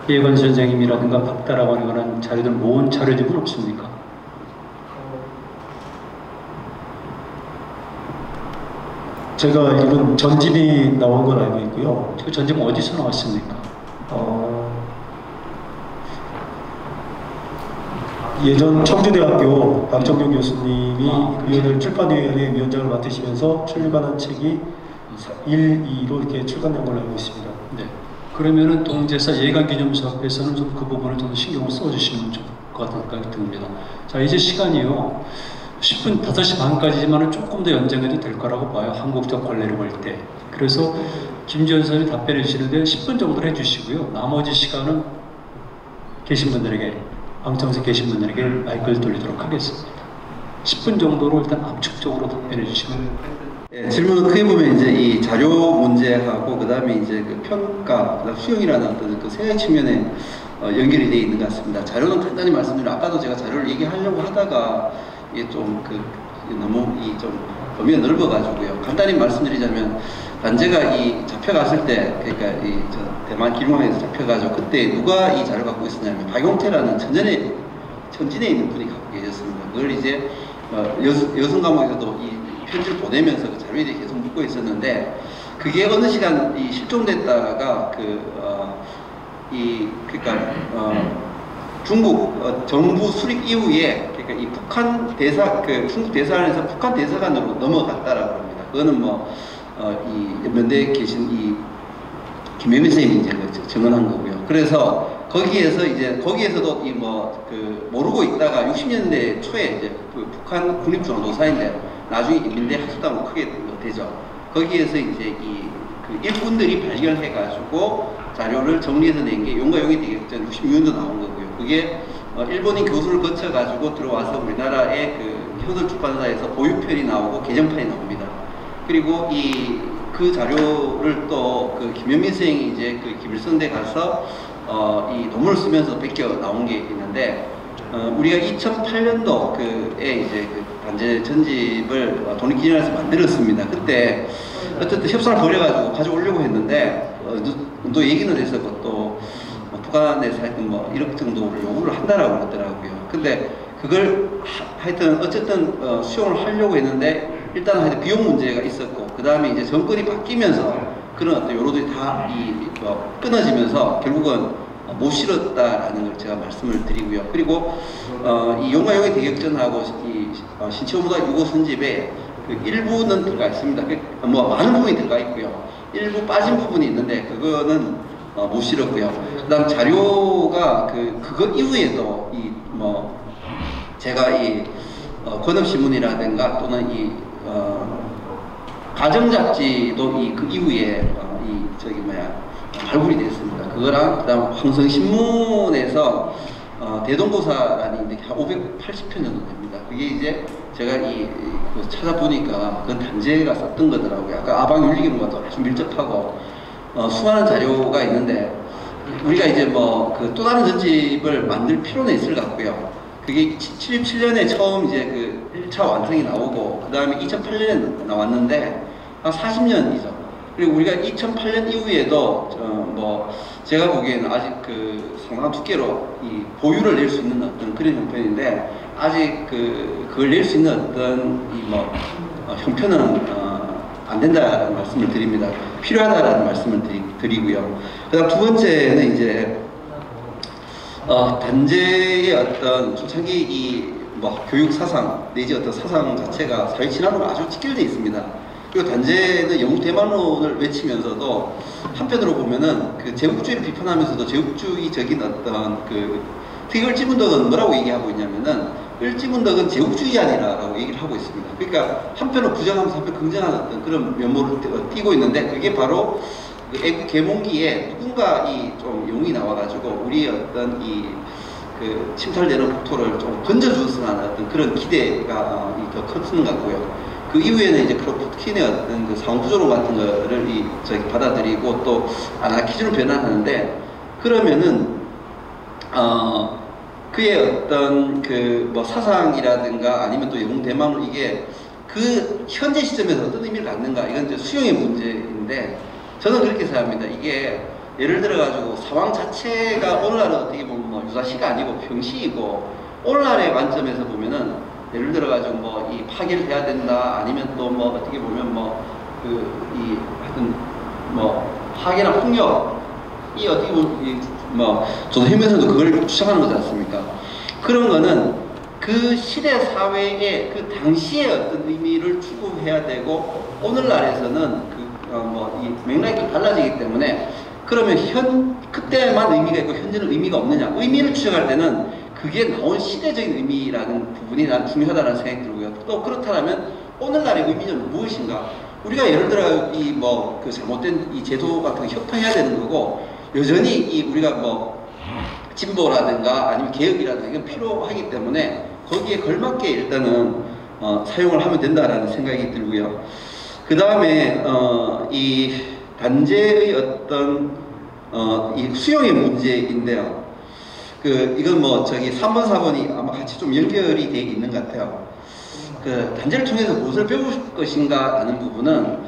예건 선생님이라든가 박다라고 하는 자료들 모은 자료집은 없습니까? 제가 알기로는 전집이 나온 건 알고 있고요. 그 전집은 어디서 나왔습니까? 예전 청주대학교 박정경 교수님이 위원회 출판위원회 위원장을 맡으시면서 출간한 책이 1, 2로 이렇게 출간된 걸로 알고 있습니다. 네. 그러면은 동제사 예간기념사업에서는 좀 그 부분을 좀 신경을 써주시면 좋을 것 같은 생각이 듭니다. 자, 이제 시간이요. 10분, 5시 반까지지만은 조금 더 연장해도 될 거라고 봐요. 한국적 권례를 볼 때. 그래서 김지현 선생님이 답변해 주시는데 10분 정도를 해주시고요. 나머지 시간은 계신 분들에게, 방청석에 계신 분들에게 마이크를 돌리도록 하겠습니다. 10분 정도로 일단 압축적으로 답변해 주시면. 네, 질문을 크게 보면 이제 이 자료 문제하고 그다음에 이제 그 평가, 그다음 수용이라는 어떤 그 세 가지 측면에 연결이 되어 있는 것 같습니다. 자료는 간단히 말씀드리면 아까도 제가 자료를 얘기하려고 하다가 이게 좀 너무 좀 범위가 넓어가지고요. 간단히 말씀드리자면 단제가 이 잡혀갔을 때, 그러니까 저 대만 길몽에서 잡혀가지고 그때 누가 이 자료를 갖고 있었냐면 박용태라는 천진에 있는 분이 갖고 계셨습니다. 그걸 이제 여성 감옥에서도 이 편지를 보내면서 그 자료에 대해 계속 묻고 있었는데 그게 어느 시간 실종됐다가 그러니까 중국 정부 수립 이후에 그러니까 이 북한 중국 대사관에서 북한 대사관으로 넘어갔다라고 합니다. 그거는 이 연변대에 계신 이 김영민 선생님이 이제 증언한 거고요. 그래서 거기에서도 모르고 있다가 60년대 초에 이제 북한 국립중앙도사인데 나중에 인민대 학술단으로 크게 되죠. 거기에서 이제 그 일꾼들이 발견해가지고 자료를 정리해서 낸 게 용과 용이 되겠죠. 66년도 나온 거고요. 그게 일본인 교수를 거쳐가지고 들어와서 우리나라의 그 현설출판사에서 보유편이 나오고 개정판이 나옵니다. 그리고 그 자료를 또 그 김현민 선생이 이제 그 김일성대 가서 이 논문을 쓰면서 베껴 나온 게 있는데 우리가 2008년도에 이제 그 단제 전집을 독립기념관에서 만들었습니다. 그때 어쨌든 협상을 벌여가지고 가져오려고 했는데 또 얘기는 했었고 또 북한에서 하여튼 1억 정도를 요구를 한다라고 그러더라고요. 근데 그걸 하여튼 어쨌든 수용을 하려고 했는데 일단 하여튼 비용 문제가 있었고 그 다음에 이제 정권이 바뀌면서 그런 어떤 요로들이 다 끊어지면서 결국은 못 실었다라는 걸 제가 말씀을 드리고요. 그리고 이 용과 용의 대격전하고 이 신치호보다 유고 선집에 그 일부는 들어가 있습니다. 많은 부분이 들어가 있고요. 일부 빠진 부분이 있는데 그거는 못 실었고요. 그다음 자료가 그것 이후에도 제가 이 권업신문이라든가 또는 이 가정잡지도 그 이후에 발굴이 됐습니다. 그거랑 그다음 황성신문에서 대동고사라는 게 한 580편 정도 됩니다. 그게 이제 제가 찾아보니까 그건 단재가 썼던 거더라고요. 아까 아방윤리기론과도 아주 밀접하고 수많은 자료가 있는데 우리가 이제 또 다른 전집을 만들 필요는 있을 것 같고요. 그게 77년에 처음 이제 그 1차 완성이 나오고 그 다음에 2008년에 나왔는데 한 40년이죠. 그리고 우리가 2008년 이후에도 제가 보기에는 아직 상당한 두께로 이 보유를 낼 수 있는 어떤 그런 형편인데 아직 그걸 낼 수 있는 어떤 형편은 안 된다라는 말씀을 드립니다. 필요하다라는 말씀을 드리고요. 그다음 두 번째는 이제 단재의 어떤 초창기 교육 사상 내지 어떤 사상 자체가 사회 진화로 아주 직결되어 있습니다. 그리고 단재는 영국 대만론을 외치면서도 한편으로 보면은 그 제국주의를 비판하면서도 제국주의적인 어떤 특히 을지문덕은 뭐라고 얘기하고 있냐면은 을지문덕은 제국주의자 아니라라고 얘기를 하고 있습니다. 그러니까 한편으로 부정하면서 한편 긍정하는 어떤 그런 면모를 띠고 있는데 그게 바로 애국 개몽기에 누군가 좀 용이 나와가지고 우리 어떤 침탈되는 국토를 좀 던져주었으나 하는 어떤 그런 기대가 더 컸는 것 같고요. 그 이후에는 이제 크로프트킨의 어떤 상호구조론 같은 거를 받아들이고 또 아나키즘으로 변환하는데 그러면은 그의 어떤 사상이라든가 아니면 또 영웅 대망론 이게 그 현재 시점에서 어떤 의미를 갖는가 이건 이제 수용의 문제인데 저는 그렇게 생각합니다. 이게 예를 들어가지고 사왕 자체가 오늘날은 어떻게 보면 유사시가 아니고 평시이고 오늘날의 관점에서 보면은 예를 들어가지고 이 파괴를 해야 된다 아니면 또 어떻게 보면 하여튼 파괴나 폭력이 어떻게 보면 저도 해면서도 그걸 주장하는 거지 않습니까? 그런 거는 그 시대 사회의 그 당시의 어떤 의미를 추구해야 되고 오늘날에서는 이 맥락이 달라지기 때문에 그러면 그때만 의미가 있고 현재는 의미가 없느냐? 의미를 추정할 때는 그게 나온 시대적인 의미라는 부분이 난 중요하다는 생각이 들고요. 또 그렇다면 오늘날의 의미는 무엇인가? 우리가 예를 들어 그 잘못된 이 제도 같은 거 협통해야 되는 거고 여전히 우리가 진보라든가 아니면 개혁이라든가 이건 필요하기 때문에 거기에 걸맞게 일단은 사용을 하면 된다라는 생각이 들고요. 그 다음에 이 단재의 어떤 이 수용의 문제인데요. 이건 3번, 4번이 아마 같이 좀 연결이 되어 있는 것 같아요. 단재를 통해서 무엇을 배울 것인가 하는 부분은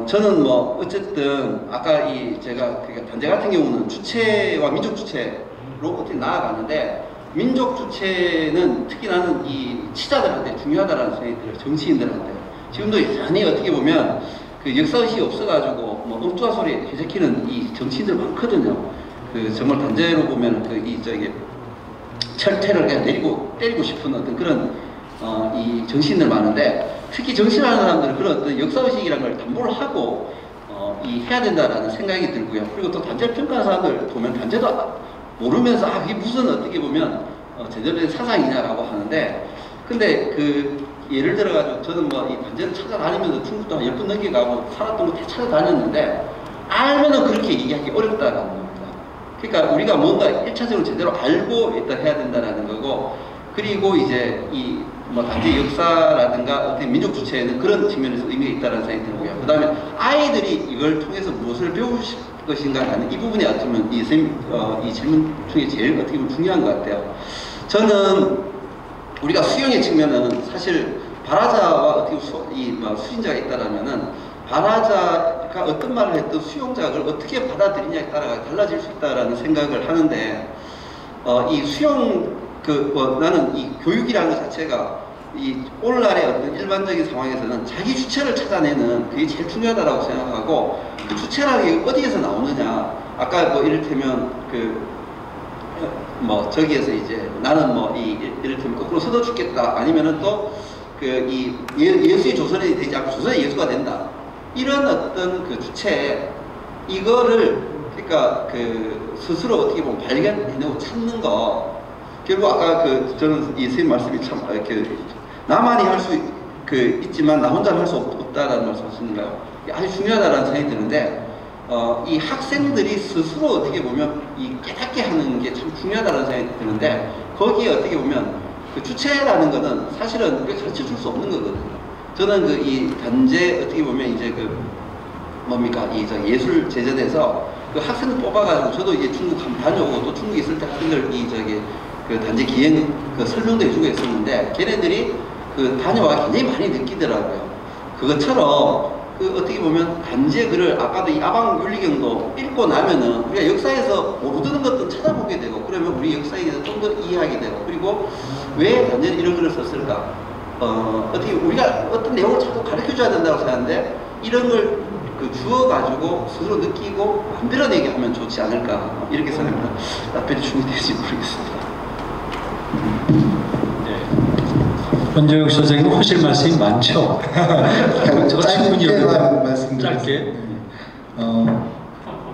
저는 어쨌든 아까 제가 단재 같은 경우는 주체와 민족 주체로 어떻게 나아가는데 민족 주체는 특히 나는 이 치자들한테 중요하다라는 생각이 들어요. 정치인들한테. 지금도 여전히 어떻게 보면 역사의식이 없어가지고 엉뚱한 소리 해제키는 이 정치인들 많거든요. 정말 단재로 보면 철퇴를 그냥 때리고 싶은 어떤 그런 이 정치인들 많은데 특히 정치를 하는 사람들은 그런 어떤 역사의식이라는 걸 담보를 하고 해야 된다라는 생각이 들고요. 그리고 또 단재를 평가하는 사람들 보면 단재도 모르면서 그게 무슨 어떻게 보면 제대로 된 사상이냐라고 하는데 근데 예를 들어가지고 저는 이 단재를 찾아다니면서 중국도 한 10번 넘게 가고 살았던 거 다 찾아다녔는데 알면은 그렇게 얘기하기 어렵다라는 겁니다. 그러니까 우리가 뭔가 1차적으로 제대로 알고 일단 해야 된다라는 거고 그리고 이제 단재 역사라든가 어떤 민족 주체에는 그런 측면에서 의미가 있다는 생각이 들고요. 그 다음에 아이들이 이걸 통해서 무엇을 배울 것인가 하는 이 부분이 어쩌면 이 질문 중에 제일 어떻게 보면 중요한 것 같아요. 저는 우리가 수용의 측면은 사실 발화자와 어떻게 수신자가 있다라면은 발화자가 어떤 말을 했든 수용자를 어떻게 받아들이냐에 따라 달라질 수 있다라는 생각을 하는데 이 수용 나는 이 교육이라는 것 자체가 이 오늘날의 어떤 일반적인 상황에서는 자기 주체를 찾아내는 그게 제일 중요하다고 생각하고 그 주체라는 게 어디에서 나오느냐 아까 이를테면 저기에서 이제 나는 이를테면 거꾸로 서도 죽겠다 아니면은 또 예수의 조선이 되지 않고 조선의 예수가 된다 이런 어떤 주체 이거를 그러니까 그 스스로 어떻게 보면 발견해내고 찾는 거 결국 아까 그 저는 이 선생님 말씀이 참 그 나만이 할 수 있지만 나 혼자 할 수 없다라는 말씀하시는가요? 아주 중요하다라는 생각이 드는데 이 학생들이 스스로 어떻게 보면 이 깨닫게 하는 게 참 중요하다는 생각이 드는데 거기에 어떻게 보면 그 주체라는 거는 사실은 우리가 가르쳐 줄 수 없는 거거든요. 저는 그 이 단재 어떻게 보면 이제 그 뭡니까 이 저 예술 제전에서 그 학생들 뽑아가지고 저도 이제 중국 한번 다녀오고 또 중국에 있을 때 학생들 이 저기 그 단재 기행 그 설명도 해주고 했었는데 걔네들이 그 다녀와 굉장히 많이 느끼더라고요. 그것처럼 그 어떻게 보면 단지의 글을 아까도 이 아방 윤리경도 읽고 나면은 우리가 역사에서 모르는 것도 찾아보게 되고 그러면 우리 역사에 대해서 좀 더 이해하게 되고 그리고 왜 단지는 이런 글을 썼을까? 어떻게 우리가 어떤 내용을 자꾸 가르쳐줘야 된다고 생각하는데 이런 걸 그 주어가지고 스스로 느끼고 만들어내게 하면 좋지 않을까 이렇게 생각합니다. 답변이 준비될지 모르겠습니다. 권재욱 선생님 하실 말씀이 많죠? 저 충분히 짧게만 말씀드리겠습니다. 짧게.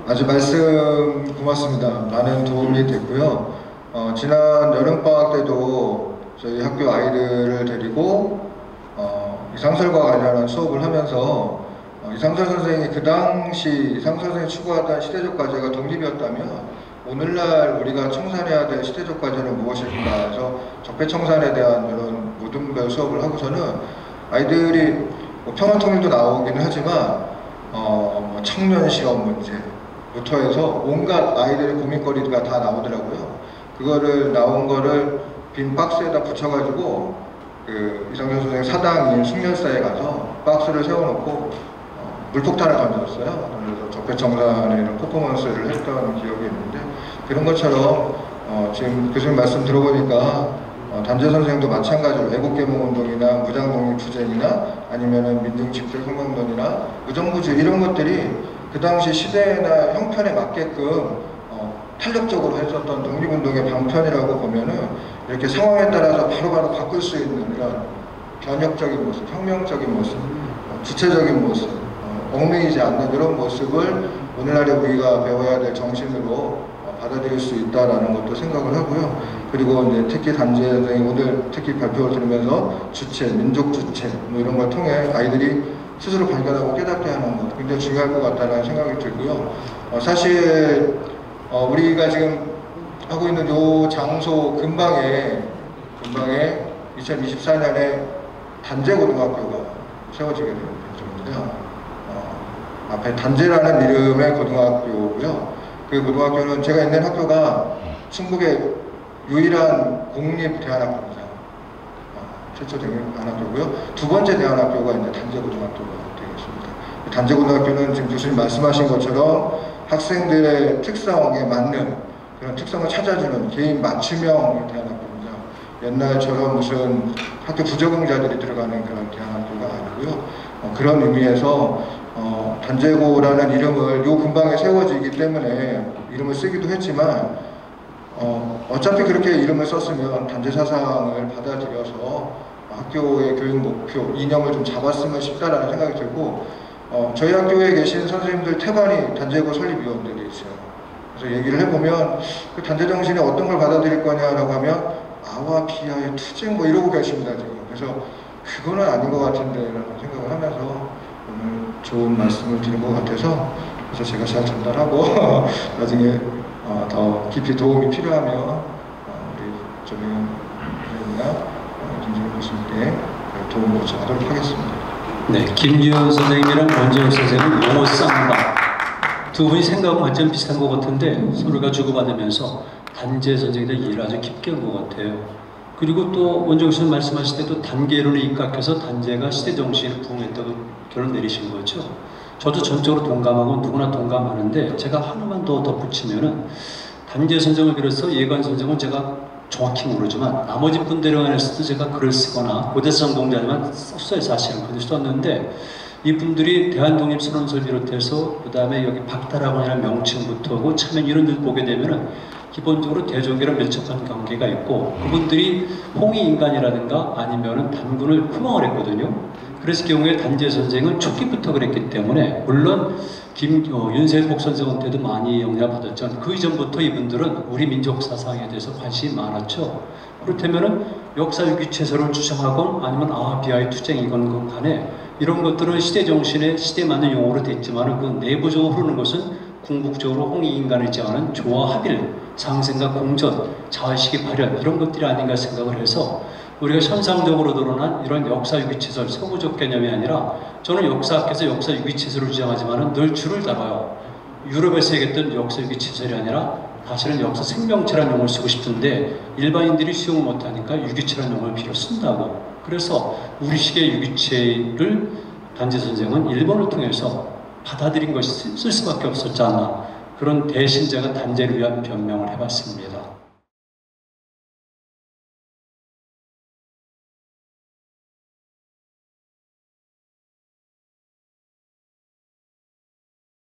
아주 말씀 고맙습니다. 많은 도움이 됐고요. 지난 여름방학 때도 저희 학교 아이들을 데리고 이상설과 관련한 수업을 하면서 이상설 선생이 그 당시 이상설 선생이 추구하던 시대적 과제가 독립이었다면 오늘날 우리가 청산해야 될 시대적 과제는 무엇일까 해서 적폐청산에 대한 이런 모든별 수업을 하고서는 아이들이 뭐 평화통일도 나오기는 하지만 청년 시험 문제부터 해서 온갖 아이들의 고민거리가 다 나오더라고요. 그거를 나온 거를 빈 박스에다 붙여가지고 그 이상선 선생 사당인 숙련사에 가서 박스를 세워놓고 물폭탄을 던졌어요. 그래서 적폐청산의 이런 퍼포먼스를 했던 기억이 있는데 그런 것처럼 지금 교수님 말씀 들어보니까 단재 선생도 마찬가지로 애국개몽운동이나 무장독립투쟁이나 아니면은 민중집결혁명론이나 무정부주의 이런 것들이 그 당시 시대나 형편에 맞게끔 탄력적으로 했었던 독립운동의 방편이라고 보면은 이렇게 상황에 따라서 바로바로 바꿀 수 있는 이런 변혁적인 모습, 혁명적인 모습, 주체적인 모습 얽매이지 않는 이런 모습을 오늘날에 우리가 배워야 될 정신으로 받아들일 수 있다라는 것도 생각을 하고요. 그리고 이제 특히 단재 선생님 오늘 특히 발표를 들으면서 주체, 민족 주체 뭐 이런 걸 통해 아이들이 스스로 발견하고 깨닫게 하는 것 굉장히 중요할 것 같다는 생각이 들고요. 사실 우리가 지금 하고 있는 요 장소 근방에 2024년에 단재고등학교가 세워지게 됩니다. 앞에 단재라는 이름의 고등학교고요. 그 고등학교는 제가 있는 학교가 충북의 유일한 공립대안학교입니다. 최초 대안학교고요. 두 번째 대안학교가 이제 단재고등학교가 되겠습니다. 단재고등학교는 지금 교수님 말씀하신 것처럼 학생들의 특성에 맞는 그런 특성을 찾아주는 개인 맞춤형 대안학교입니다. 옛날처럼 무슨 학교 부적응자들이 들어가는 그런 대안학교가 아니고요. 그런 의미에서 단재고라는 이름을 요 근방에 세워지기 때문에 이름을 쓰기도 했지만 어차피 그렇게 이름을 썼으면 단재 사상을 받아들여서 학교의 교육 목표, 이념을 좀 잡았으면 싶다라는 생각이 들고 저희 학교에 계신 선생님들 태반이 단재고 설립위원들이 있어요. 그래서 얘기를 해보면 그 단재 정신이 어떤 걸 받아들일 거냐라고 하면 아와 비아의 투쟁 뭐 이러고 계십니다 지금. 그래서 그거는 아닌 것 같은데 라는 생각을 하면서 오늘 좋은 말씀을 드린 것 같아서 그래서 제가 잘 전달하고 나중에 더 깊이 도움이 필요하면 우리 조명현 선생님이나 김정일 교수님께 도움을 요청하도록 하겠습니다. 네, 김주현 선생님이랑 권재욱 선생님은 용어 쌍방 두 분이 생각은 완전 비슷한 것 같은데 서로가 주고받으면서 단재 선생에 대한 이해를 아주 깊게 한 것 같아요. 그리고 또 원정우 씨는 말씀하실 때도 단계론에 입각해서 단재가 시대정신을 부응했다고 결론 내리신 거죠. 저도 전적으로 동감하고 누구나 동감하는데 제가 하나만 더 덧붙이면은 단재 선생을 비롯해서 예관 선생은 제가 정확히 모르지만 나머지 분들에 관해서도 제가 글을 쓰거나 고대사상 공자지만 썼어요. 사실은 글을 썼는데 이분들이 대한독립선언서를 비롯해서 그 다음에 여기 박탈학원이라는 명칭부터 하고 참여 이런 들 보게 되면은 기본적으로 대족이랑 밀접한 관계가 있고 그분들이 홍익인간이라든가 아니면은 단군을 포망을 했거든요. 그래서 경우에 단재 선생은 초기부터 그랬기 때문에 물론 윤세복 선생한테도 많이 영향받았죠. 그 이전부터 이분들은 우리 민족 사상에 대해서 관심이 많았죠. 그렇다면은 역사 유기체설을 주장하건 아니면 비하의 투쟁이건 간에 이런 것들은 시대 정신에 시대에 맞는 용어로 됐지만 그 내부적으로 흐르는 것은 궁극적으로 홍익인간을 지향하는 조화 합일, 상생과 공존, 자의식의 발현 이런 것들이 아닌가 생각을 해서 우리가 현상적으로 드러난 이런 역사 유기체설 서구적 개념이 아니라 저는 역사학에서 역사 유기체설을 주장하지만 늘 줄을 달아요. 유럽에서 얘기했던 역사 유기체설이 아니라 사실은 역사 생명체라는 용어를 쓰고 싶은데 일반인들이 수용을 못하니까 유기체라는 용어를 필요 쓴다고. 그래서 우리식의 유기체를 단재 선생은 일본을 통해서 받아들인 것이 쓸 수밖에 없었지 않나. 그런 대신자가 단재를 위한 변명을 해봤습니다.